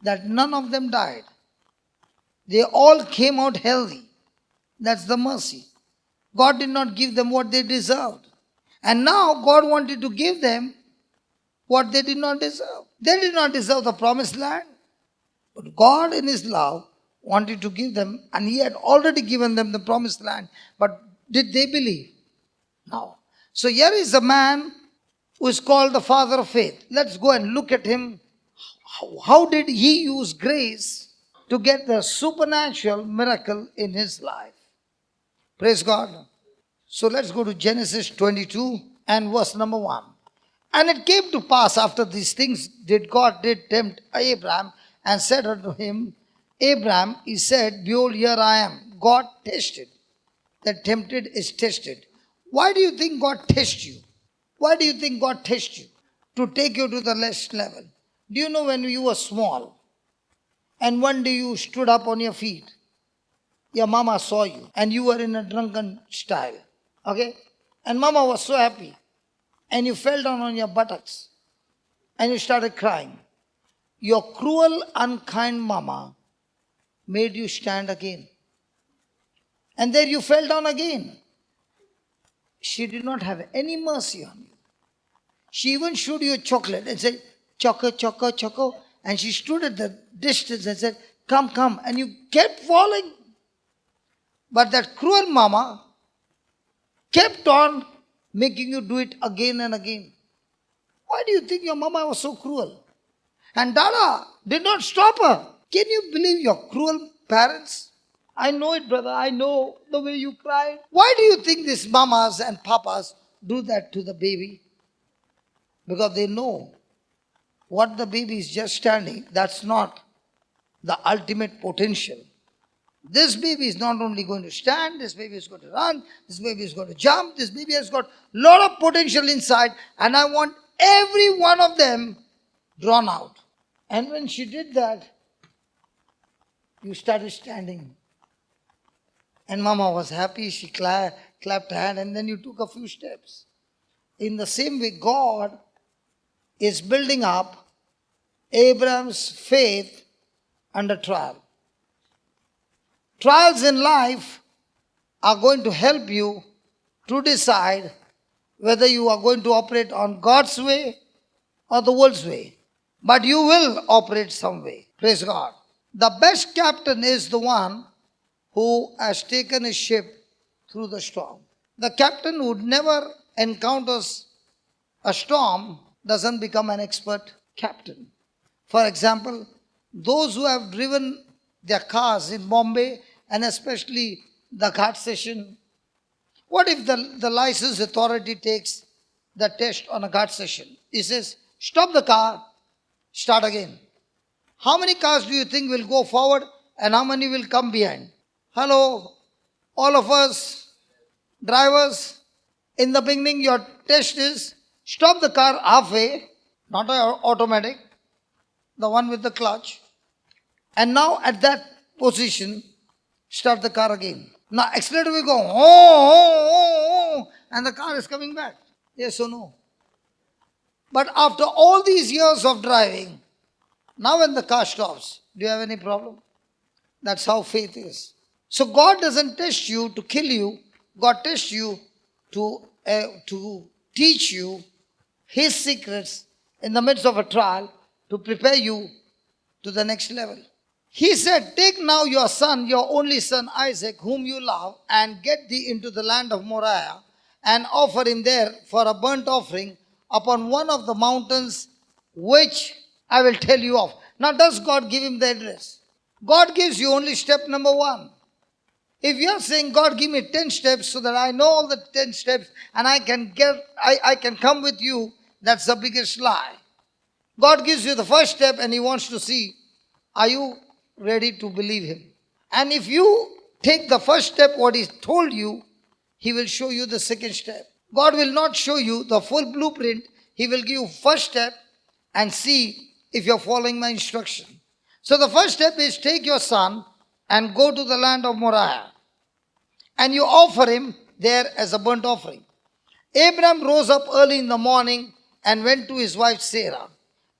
that none of them died. They all came out healthy. That's the mercy. God did not give them what they deserved. And now God wanted to give them what they did not deserve. They did not deserve the promised land. But God in His love wanted to give them, and He had already given them the promised land. But did they believe? No. So here is a man who is called the father of faith. Let's go and look at him. How did he use grace to get the supernatural miracle in his life? Praise God. So let's go to Genesis 22 and verse number 1. And it came to pass after these things God did tempt Abraham and said unto him, Abraham, he said, behold, here I am. God tested. That tempted is tested. Why do you think God tests you? Why do you think God tests you? To take you to the next level. Do you know when you were small and one day you stood up on your feet, your mama saw you and you were in a drunken style. Okay? And mama was so happy. And you fell down on your buttocks and you started crying. Your cruel, unkind mama made you stand again. And there you fell down again. She did not have any mercy on you. She even showed you a chocolate and said, choco, choco, choco. And she stood at the distance and said, come, come. And you kept falling. But that cruel mama kept on making you do it again and again. Why do you think your mama was so cruel? And Dada did not stop her. Can you believe your cruel parents? I know it, brother. I know the way you cried. Why do you think these mamas and papas do that to the baby? Because they know what the baby is just standing, that's not the ultimate potential. This baby is not only going to stand, this baby is going to run, this baby is going to jump, this baby has got a lot of potential inside, and I want every one of them drawn out. And when she did that, you started standing. And mama was happy, she clapped her hand, and then you took a few steps. In the same way, God is building up Abraham's faith under trial. Trials in life are going to help you to decide whether you are going to operate on God's way or the world's way. But you will operate some way. Praise God. The best captain is the one who has taken a ship through the storm. The captain who never encounters a storm doesn't become an expert captain. For example, those who have driven their cars in Bombay and especially the Ghat session, what if the license authority takes the test on a Ghat session? He says, stop the car, start again. How many cars do you think will go forward and how many will come behind? Hello, all of us, drivers, in the beginning your test is Stop the car halfway, not automatic, the one with the clutch. And now at that position, start the car again. Now accelerator will go, and the car is coming back. Yes or no? But after all these years of driving, now when the car stops, do you have any problem? That's how faith is. So God doesn't test you to kill you. God tests you to teach you His secrets in the midst of a trial to prepare you to the next level. He said, take now your son, your only son Isaac, whom you love, and get thee into the land of Moriah, and offer him there for a burnt offering upon one of the mountains which I will tell you of. Now, does God give him the address? God gives you only step number 1. If you are saying, God, give me 10 steps so that I know all the 10 steps and I can come with you, that's the biggest lie. God gives you the first step and He wants to see, are you ready to believe Him? And if you take the first step, what He told you, He will show you the second step. God will not show you the full blueprint. He will give you first step and see if you're following my instruction. So the first step is take your son and go to the land of Moriah. And you offer him there as a burnt offering. Abram rose up early in the morning and went to his wife Sarah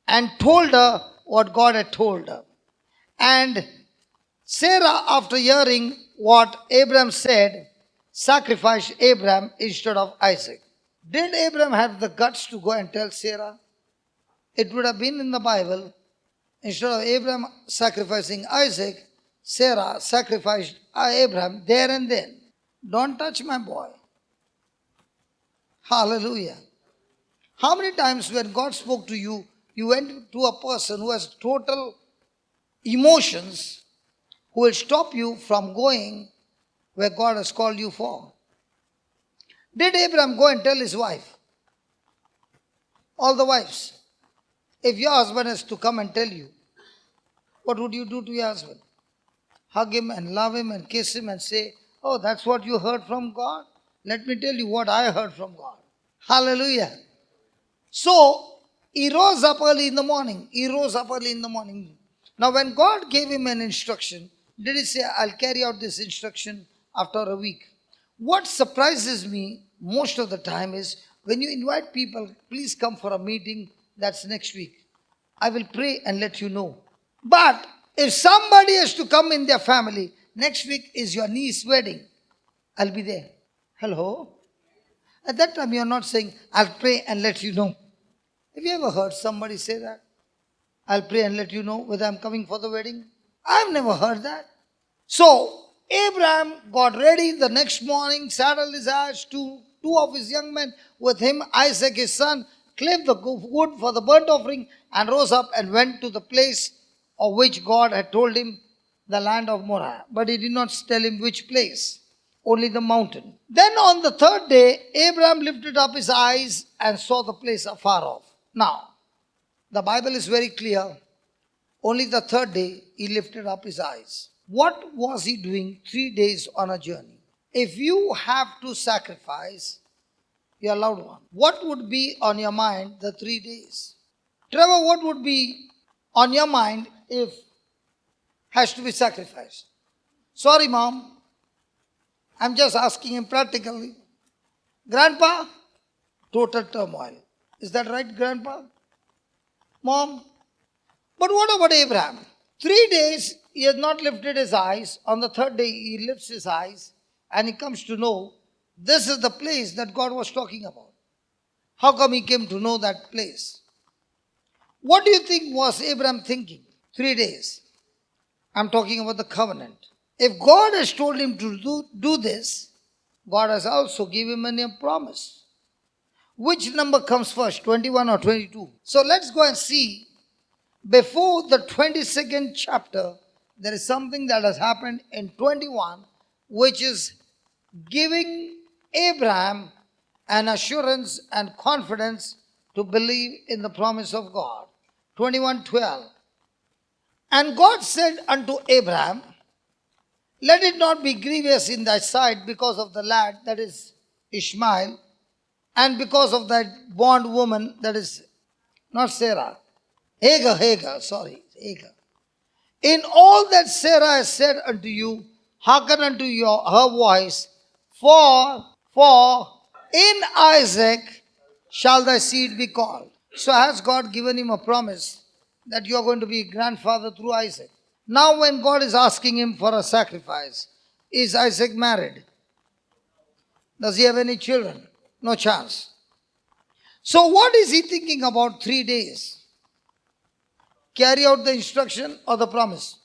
and told her what God had told her. And Sarah, after hearing what Abram said, sacrificed Abram instead of Isaac. Did Abram have the guts to go and tell Sarah? It would have been in the Bible. Instead of Abram sacrificing Isaac, Sarah sacrificed Abram there and then. Don't touch my boy. Hallelujah. How many times when God spoke to you, you went to a person who has total emotions, who will stop you from going where God has called you for? Did Abraham go and tell his wife? All the wives. If your husband has to come and tell you, what would you do to your husband? Hug him and love him and kiss him and say, oh, that's what you heard from God? Let me tell you what I heard from God. Hallelujah. So, he rose up early in the morning. Now, when God gave him an instruction, did he say, I'll carry out this instruction after a week? What surprises me most of the time is when you invite people, please come for a meeting, that's next week. I will pray and let you know. But if somebody has to come in their family, next week is your niece's wedding, I'll be there. Hello? At that time, you're not saying, I'll pray and let you know. Have you ever heard somebody say that? I'll pray and let you know whether I'm coming for the wedding. I've never heard that. So, Abraham got ready the next morning, saddled his ass, two of his young men with him, Isaac his son, cleft the wood for the burnt offering and rose up and went to the place of which God had told him, the land of Moriah. But he did not tell him which place, only the mountain. Then on the third day, Abraham lifted up his eyes and saw the place afar off. Now, the Bible is very clear. Only the third day, he lifted up his eyes. What was he doing 3 days on a journey? If you have to sacrifice your loved one, what would be on your mind the 3 days? Trevor, what would be on your mind if has to be sacrificed? Sorry, Mom. I'm just asking him practically. Grandpa, total turmoil. Is that right, Grandpa? Mom? But what about Abraham? 3 days he has not lifted his eyes. On the third day he lifts his eyes and he comes to know this is the place that God was talking about. How come he came to know that place? What do you think was Abraham thinking? 3 days. I'm talking about the covenant. If God has told him to do this, God has also given him a promise. Which number comes first, 21 or 22? So let's go and see. Before the 22nd chapter, there is something that has happened in 21, which is giving Abraham an assurance and confidence to believe in the promise of God. 21:12. And God said unto Abraham, let it not be grievous in thy sight because of the lad, that is Ishmael, And because of that bondwoman, that is not Sarah, Hagar, Hagar. In all that Sarah has said unto you, hearken unto her voice, for in Isaac shall thy seed be called. So has God given him a promise that you are going to be grandfather through Isaac. Now when God is asking him for a sacrifice, is Isaac married? Does he have any children? No chance. So what is he thinking about 3 days? Carry out the instruction or the promise?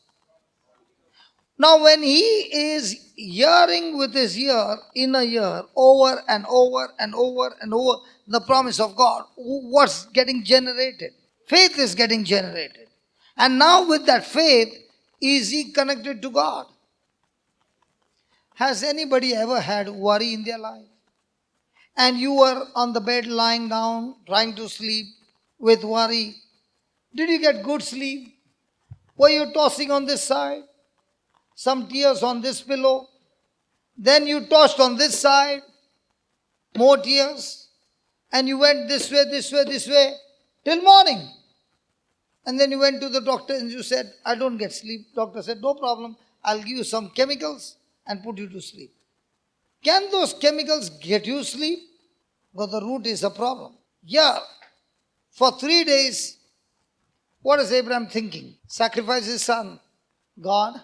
Now when he is hearing with his ear, in a ear, over and over and over and over the promise of God, what's getting generated? Faith is getting generated. And now with that faith, is he connected to God? Has anybody ever had worry in their life? And you were on the bed lying down, trying to sleep with worry. Did you get good sleep? Were you tossing on this side? Some tears on this pillow. Then you tossed on this side. More tears. And you went this way, till morning. And then you went to the doctor and you said, I don't get sleep. Doctor said, no problem. I'll give you some chemicals and put you to sleep. Can those chemicals get you sleep? Because the root is a problem. Yeah. For 3 days, what is Abraham thinking? Sacrifice his son. God,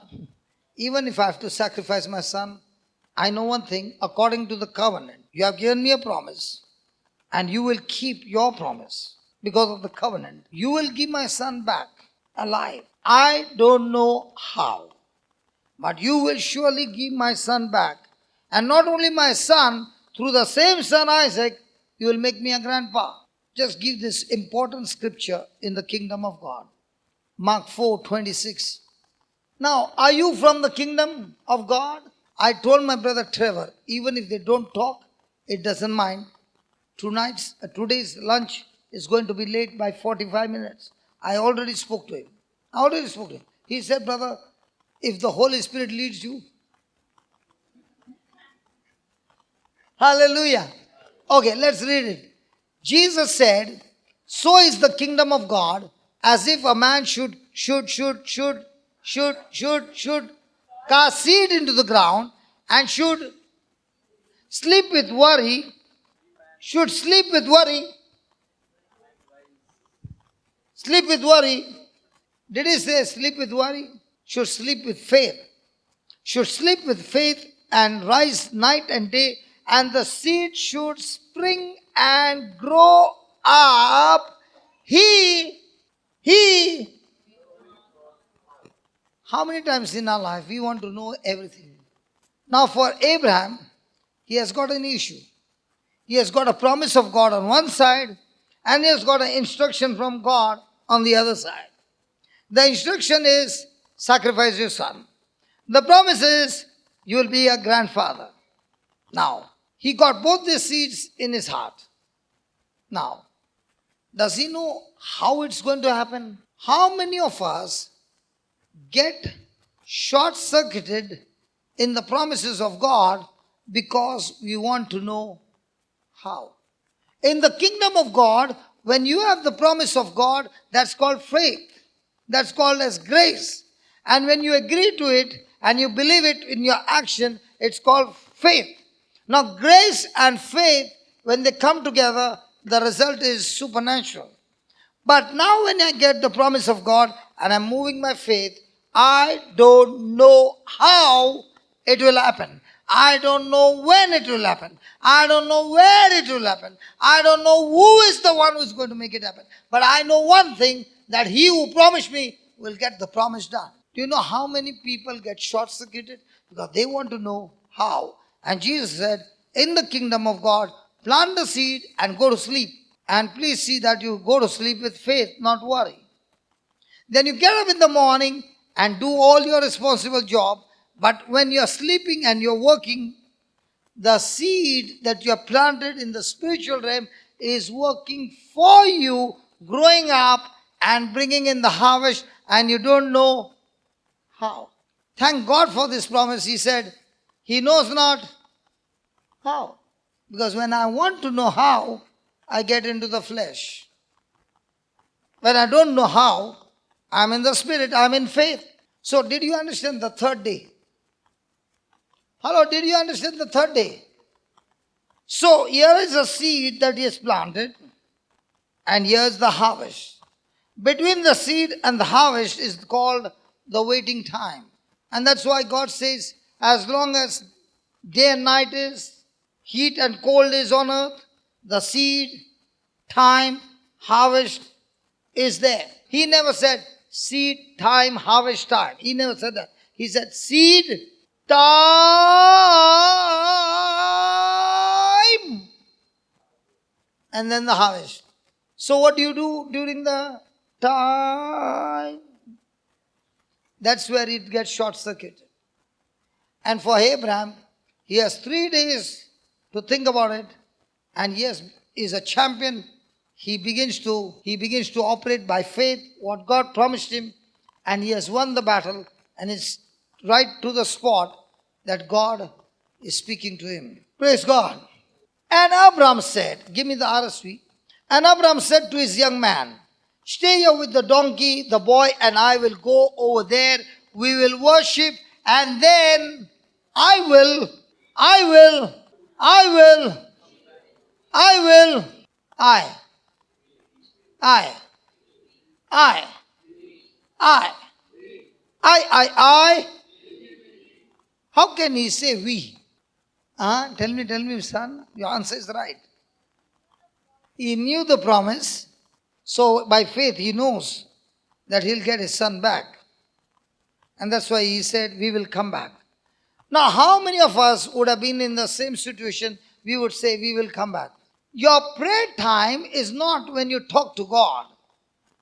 even if I have to sacrifice my son, I know one thing, according to the covenant, you have given me a promise and you will keep your promise because of the covenant. You will give my son back alive. I don't know how, but you will surely give my son back. And not only my son, through the same son Isaac, you will make me a grandpa. Just give this important scripture in the kingdom of God. Mark 4:26. Now, are you from the kingdom of God? I told my brother Trevor, even if they don't talk, it doesn't mind. Today's lunch is going to be late by 45 minutes. I already spoke to him. He said, brother, if the Holy Spirit leads you. Hallelujah. Okay, let's read it. Jesus said, so is the kingdom of God, as if a man should cast seed into the ground and should sleep with worry. Sleep with worry. Did he say sleep with worry? Should sleep with faith. Should sleep with faith and rise night and day, and the seed should spring and grow up. How many times in our life we want to know everything? Now for Abraham, he has got an issue. He has got a promise of God on one side, and he has got an instruction from God on the other side. The instruction is, sacrifice your son. The promise is, you will be a grandfather. Now, he got both these seeds in his heart. Now, does he know how it's going to happen? How many of us get short-circuited in the promises of God because we want to know how? In the kingdom of God, when you have the promise of God, that's called faith. That's called as grace. And when you agree to it and you believe it in your action, it's called faith. Now, grace and faith, when they come together, the result is supernatural. But now when I get the promise of God and I'm moving my faith, I don't know how it will happen. I don't know when it will happen. I don't know where it will happen. I don't know who is the one who is going to make it happen. But I know one thing, that he who promised me will get the promise done. Do you know how many people get short-circuited? Because they want to know how. And Jesus said, in the kingdom of God, plant the seed and go to sleep. And please see that you go to sleep with faith, not worry. Then you get up in the morning and do all your responsible job. But when you're sleeping and you're working, the seed that you have planted in the spiritual realm is working for you, growing up and bringing in the harvest, and you don't know how. Thank God for this promise. He said, he knows not how. Because when I want to know how, I get into the flesh. When I don't know how, I'm in the spirit, I'm in faith. So did you understand the third day? Hello, did you understand the third day? So here is a seed that is planted, and here's the harvest. Between the seed and the harvest is called the waiting time. And that's why God says, as long as day and night is, heat and cold is on earth, the seed, time, harvest is there. He never said seed, time, harvest time. He never said that. He said seed, time, and then the harvest. So what do you do during the time? That's where it gets short-circuited. And for Abraham, he has 3 days to think about it, and yes, is a champion. He begins to operate by faith, what God promised him, and he has won the battle, and it's right to the spot that God is speaking to him. Praise God. And Abraham said, give me the RSV. And Abraham said to his young man, stay here with the donkey, the boy, and I will go over there. We will worship, and then I will, I. How can he say we? Tell me, son. Your answer is right. He knew the promise. So by faith he knows that he'll get his son back. And that's why he said, we will come back. Now, how many of us would have been in the same situation? We would say, we will come back. Your prayer time is not when you talk to God.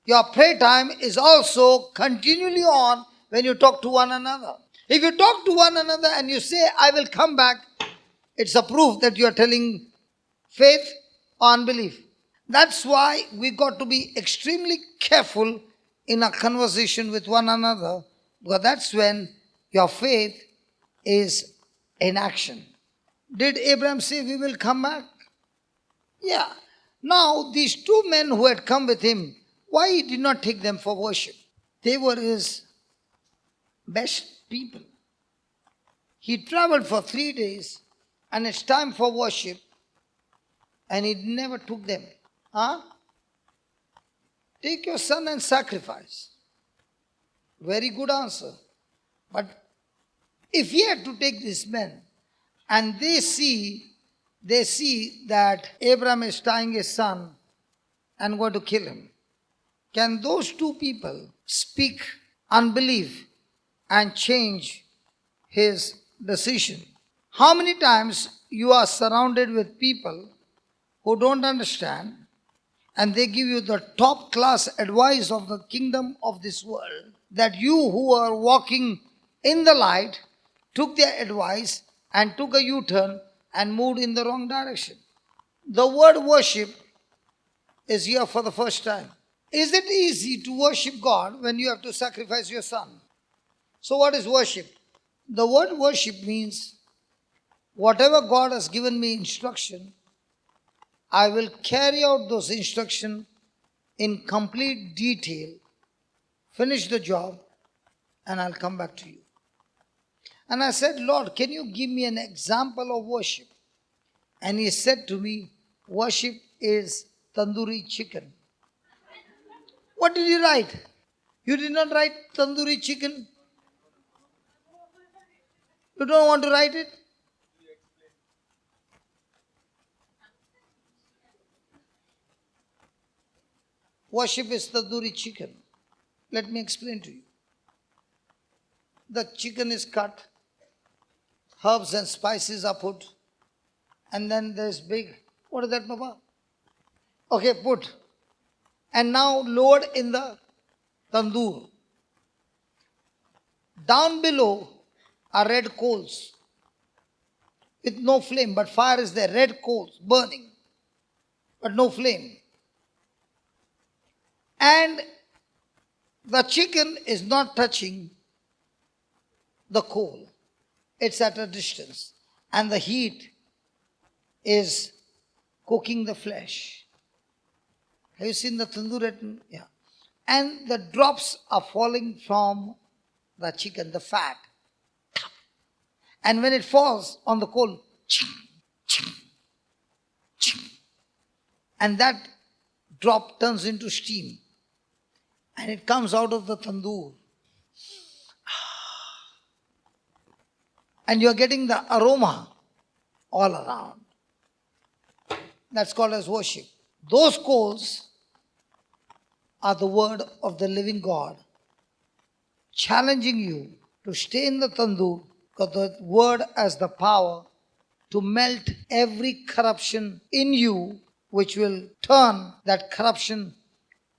Your prayer time is also continually on when you talk to one another. If you talk to one another and you say, I will come back, it's a proof that you are telling faith or unbelief. That's why we got to be extremely careful in our conversation with one another, because that's when your faith is in action. Did Abraham say we will come back? Yeah. Now these 2 men who had come with him, why he did not take them for worship? They were his best people. He traveled for 3 days and it's time for worship, and he never took them. Take your son and sacrifice. Very good answer. But if he had to take these men and they see that Abraham is tying his son and going to kill him, can those 2 people speak unbelief and change his decision? How many times you are surrounded with people who don't understand, and they give you the top class advice of the kingdom of this world, that you who are walking in the light took their advice and took a U-turn and moved in the wrong direction. The word worship is here for the first time. Is it easy to worship God when you have to sacrifice your son? So what is worship? The word worship means whatever God has given me instruction, I will carry out those instructions in complete detail, finish the job, and I'll come back to you. And I said, Lord, can you give me an example of worship? And he said to me, worship is tandoori chicken. What did you write? You did not write tandoori chicken? You don't want to write it? Worship is tandoori chicken. Let me explain to you. The chicken is cut, herbs and spices are put, and then there's big, what is that, Papa? Okay, put. And now lowered in the tandoor. Down below are red coals with no flame, but fire is there, red coals burning, but no flame. And the chicken is not touching the coal. It's at a distance. And the heat is cooking the flesh. Have you seen the tandoor at? Yeah. And the drops are falling from the chicken, the fat. And when it falls on the coal, ching, ching, ching, and that drop turns into steam. And it comes out of the tandoor. And you're getting the aroma all around. That's called as worship. Those coals are the word of the living God, challenging you to stay in the tandoor, because the word has the power to melt every corruption in you, which will turn that corruption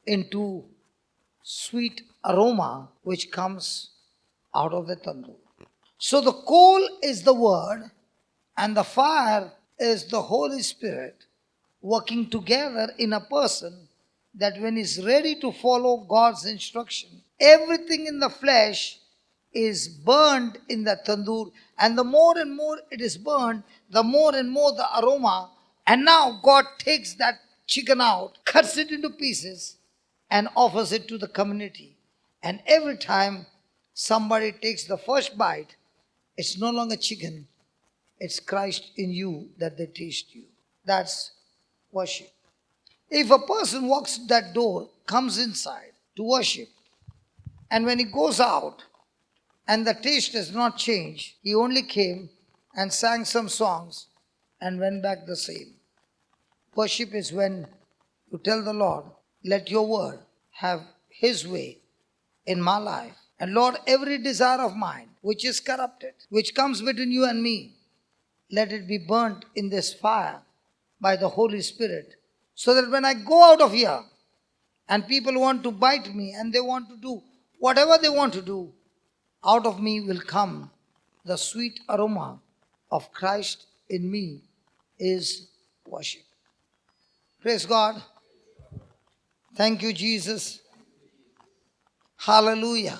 into sweet aroma which comes out of the tandoor. So the coal is the word and the fire is the Holy Spirit working together in a person, that when he's ready to follow God's instruction, everything in the flesh is burned in the tandoor, and the more and more it is burned, the more and more the aroma. And now God takes that chicken out, cuts it into pieces, and offers it to the community. And every time somebody takes the first bite, it's no longer chicken, it's Christ in you that they taste you. That's worship. If a person walks that door, comes inside to worship, and when he goes out and the taste has not changed, he only came and sang some songs and went back the same. Worship is when you tell the Lord, let your word have his way in my life. And Lord, every desire of mine which is corrupted, which comes between you and me, let it be burnt in this fire by the Holy Spirit, so that when I go out of here and people want to bite me and they want to do whatever they want to do, out of me will come the sweet aroma of Christ in me is worship. Praise God. Thank you, Jesus. Hallelujah.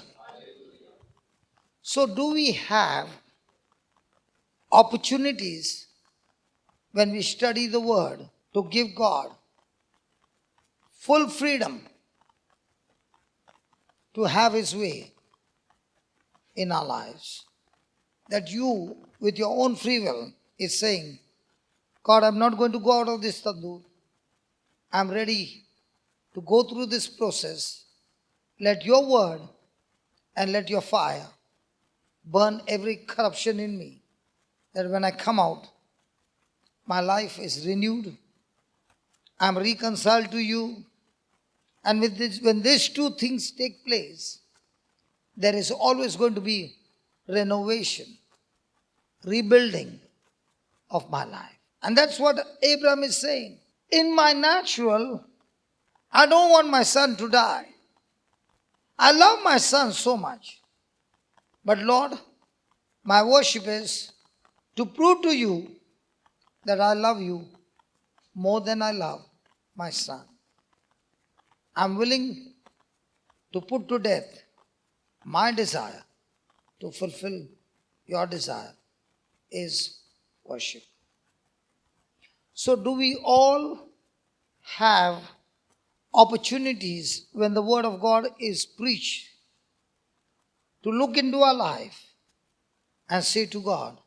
So do we have opportunities when we study the word to give God full freedom to have his way in our lives? That you, with your own free will, is saying, God, I'm not going to go out of this tandoor. I'm ready to go through this process. Let your word and let your fire burn every corruption in me, that when I come out, my life is renewed. I'm reconciled to you. And with this, when these two things take place, there is always going to be renovation, rebuilding of my life. And that's what Abraham is saying. In my natural, I don't want my son to die. I love my son so much. But Lord, my worship is to prove to you that I love you more than I love my son. I'm willing to put to death my desire to fulfill your desire is worship. So do we all have opportunities when the word of God is preached to look into our life and say to God,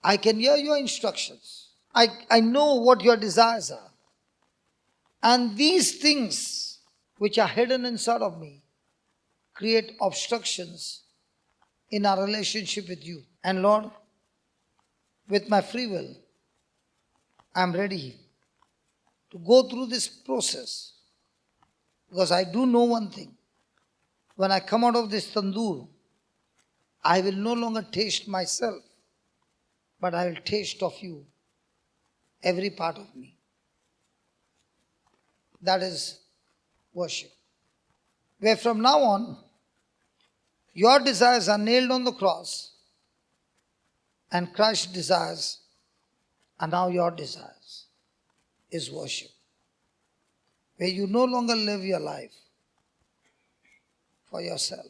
I can hear your instructions. I know what your desires are. And these things which are hidden inside of me create obstructions in our relationship with you. And Lord, with my free will, I'm ready to go through this process, because I do know one thing. When I come out of this tandoor, I will no longer taste myself, but I will taste of you, every part of me. That is worship. Where from now on, your desires are nailed on the cross, and Christ's desires are now your desires, is worship. Where you no longer live your life for yourself.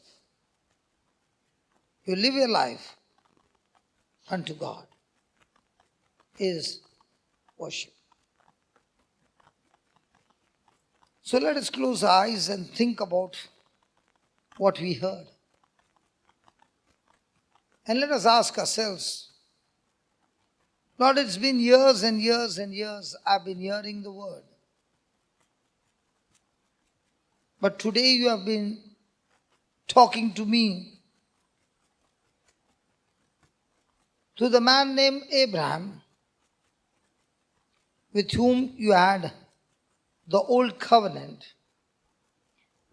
You live your life unto God, is worship. So let us close our eyes and think about what we heard. And let us ask ourselves, Lord, it's been years and years and years I've been hearing the word. But today you have been talking to me to the man named Abraham, with whom you had the old covenant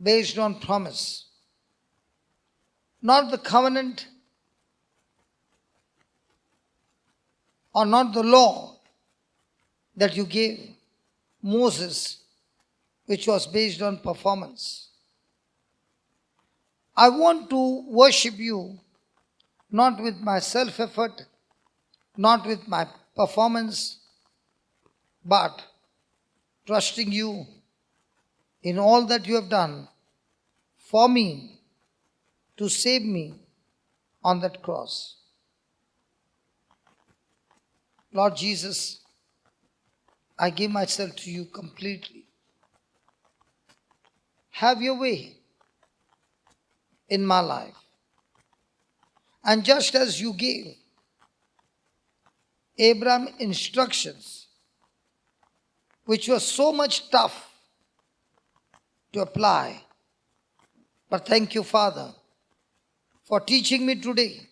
based on promise. Not the covenant or not the law that you gave Moses, which was based on performance. I want to worship you not with my self-effort, not with my performance, but trusting you in all that you have done for me to save me on that cross. Lord Jesus, I give myself to you completely. Have your way in my life. And just as you gave Abraham instructions, which was so much tough to apply, but thank you, Father, for teaching me today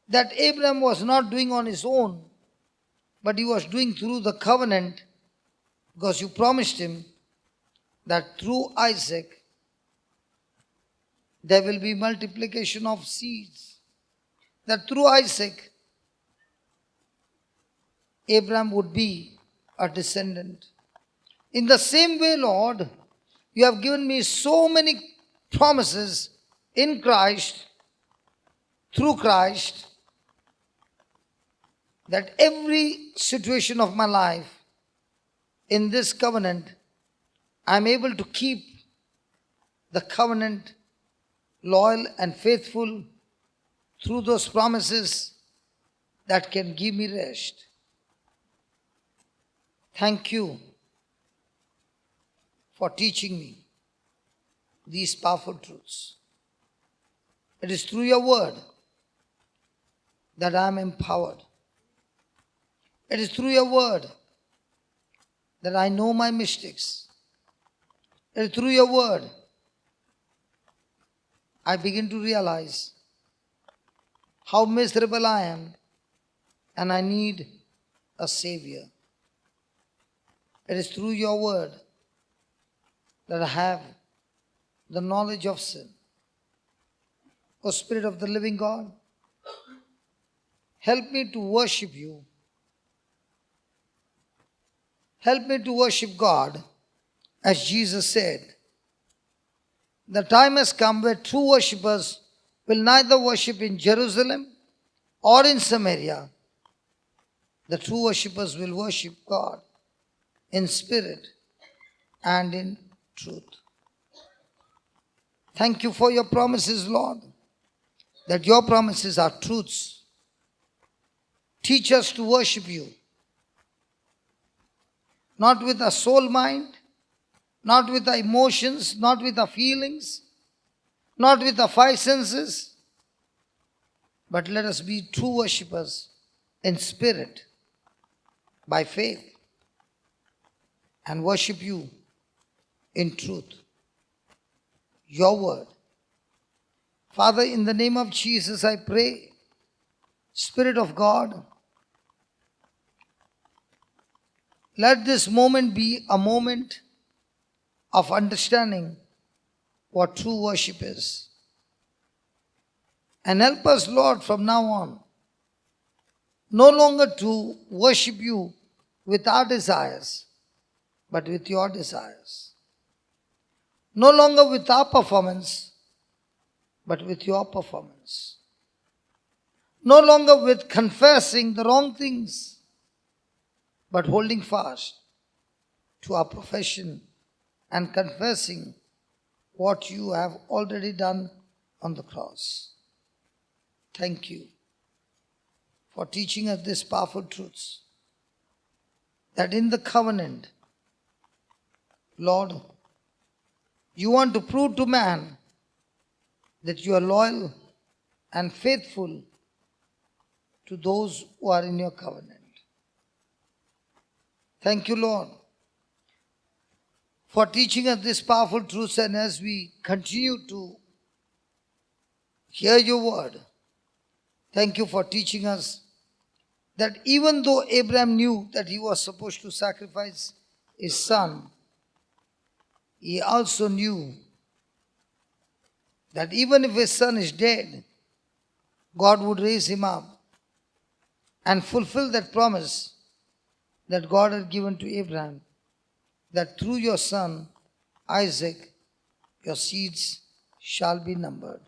that Abraham was not doing on his own, but he was doing through the covenant, because you promised him that through Isaac there will be multiplication of seeds. That through Isaac, Abraham would be a descendant. In the same way, Lord, you have given me so many promises in Christ, through Christ, that every situation of my life in this covenant, I am able to keep the covenant loyal and faithful through those promises that can give me rest. Thank you for teaching me these powerful truths. It is through your word that I am empowered. It is through your word that I know my mistakes. It is through your word I begin to realize how miserable I am and I need a Savior. It is through your word that I have the knowledge of sin. O Spirit of the living God, help me to worship you. Help me to worship God as Jesus said. The time has come where true worshippers will neither worship in Jerusalem or in Samaria. The true worshippers will worship God in spirit and in truth. Thank you for your promises, Lord, that your promises are truths. Teach us to worship you, not with a soul mind, not with the emotions, not with the feelings, not with the five senses, but let us be true worshippers in spirit, by faith, and worship you in truth. Your word. Father, in the name of Jesus, I pray, Spirit of God, let this moment be a moment of understanding what true worship is. And help us, Lord, from now on, no longer to worship you with our desires, but with your desires. No longer with our performance, but with your performance. No longer with confessing the wrong things, but holding fast to our profession and confessing what you have already done on the cross. Thank you for teaching us these powerful truths. that in the covenant, Lord, you want to prove to man that you are loyal and faithful to those who are in your covenant. Thank you, Lord, for teaching us this powerful truth, and as we continue to hear your word, thank you for teaching us that even though Abraham knew that he was supposed to sacrifice his son, he also knew that even if his son is dead, God would raise him up and fulfill that promise that God had given to Abraham, that through your son, Isaac, your seeds shall be numbered.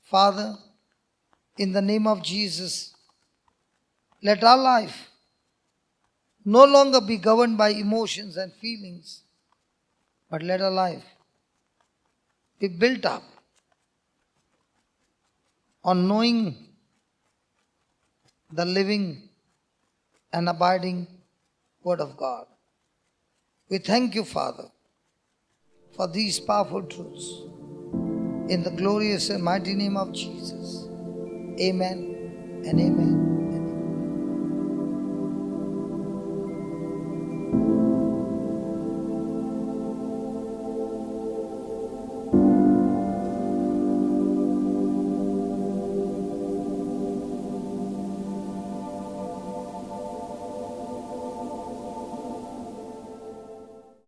Father, in the name of Jesus, let our life no longer be governed by emotions and feelings, but let our life be built up on knowing the living and abiding Word of God. We thank you, Father, for these powerful truths. In the glorious and mighty name of Jesus. Amen and amen.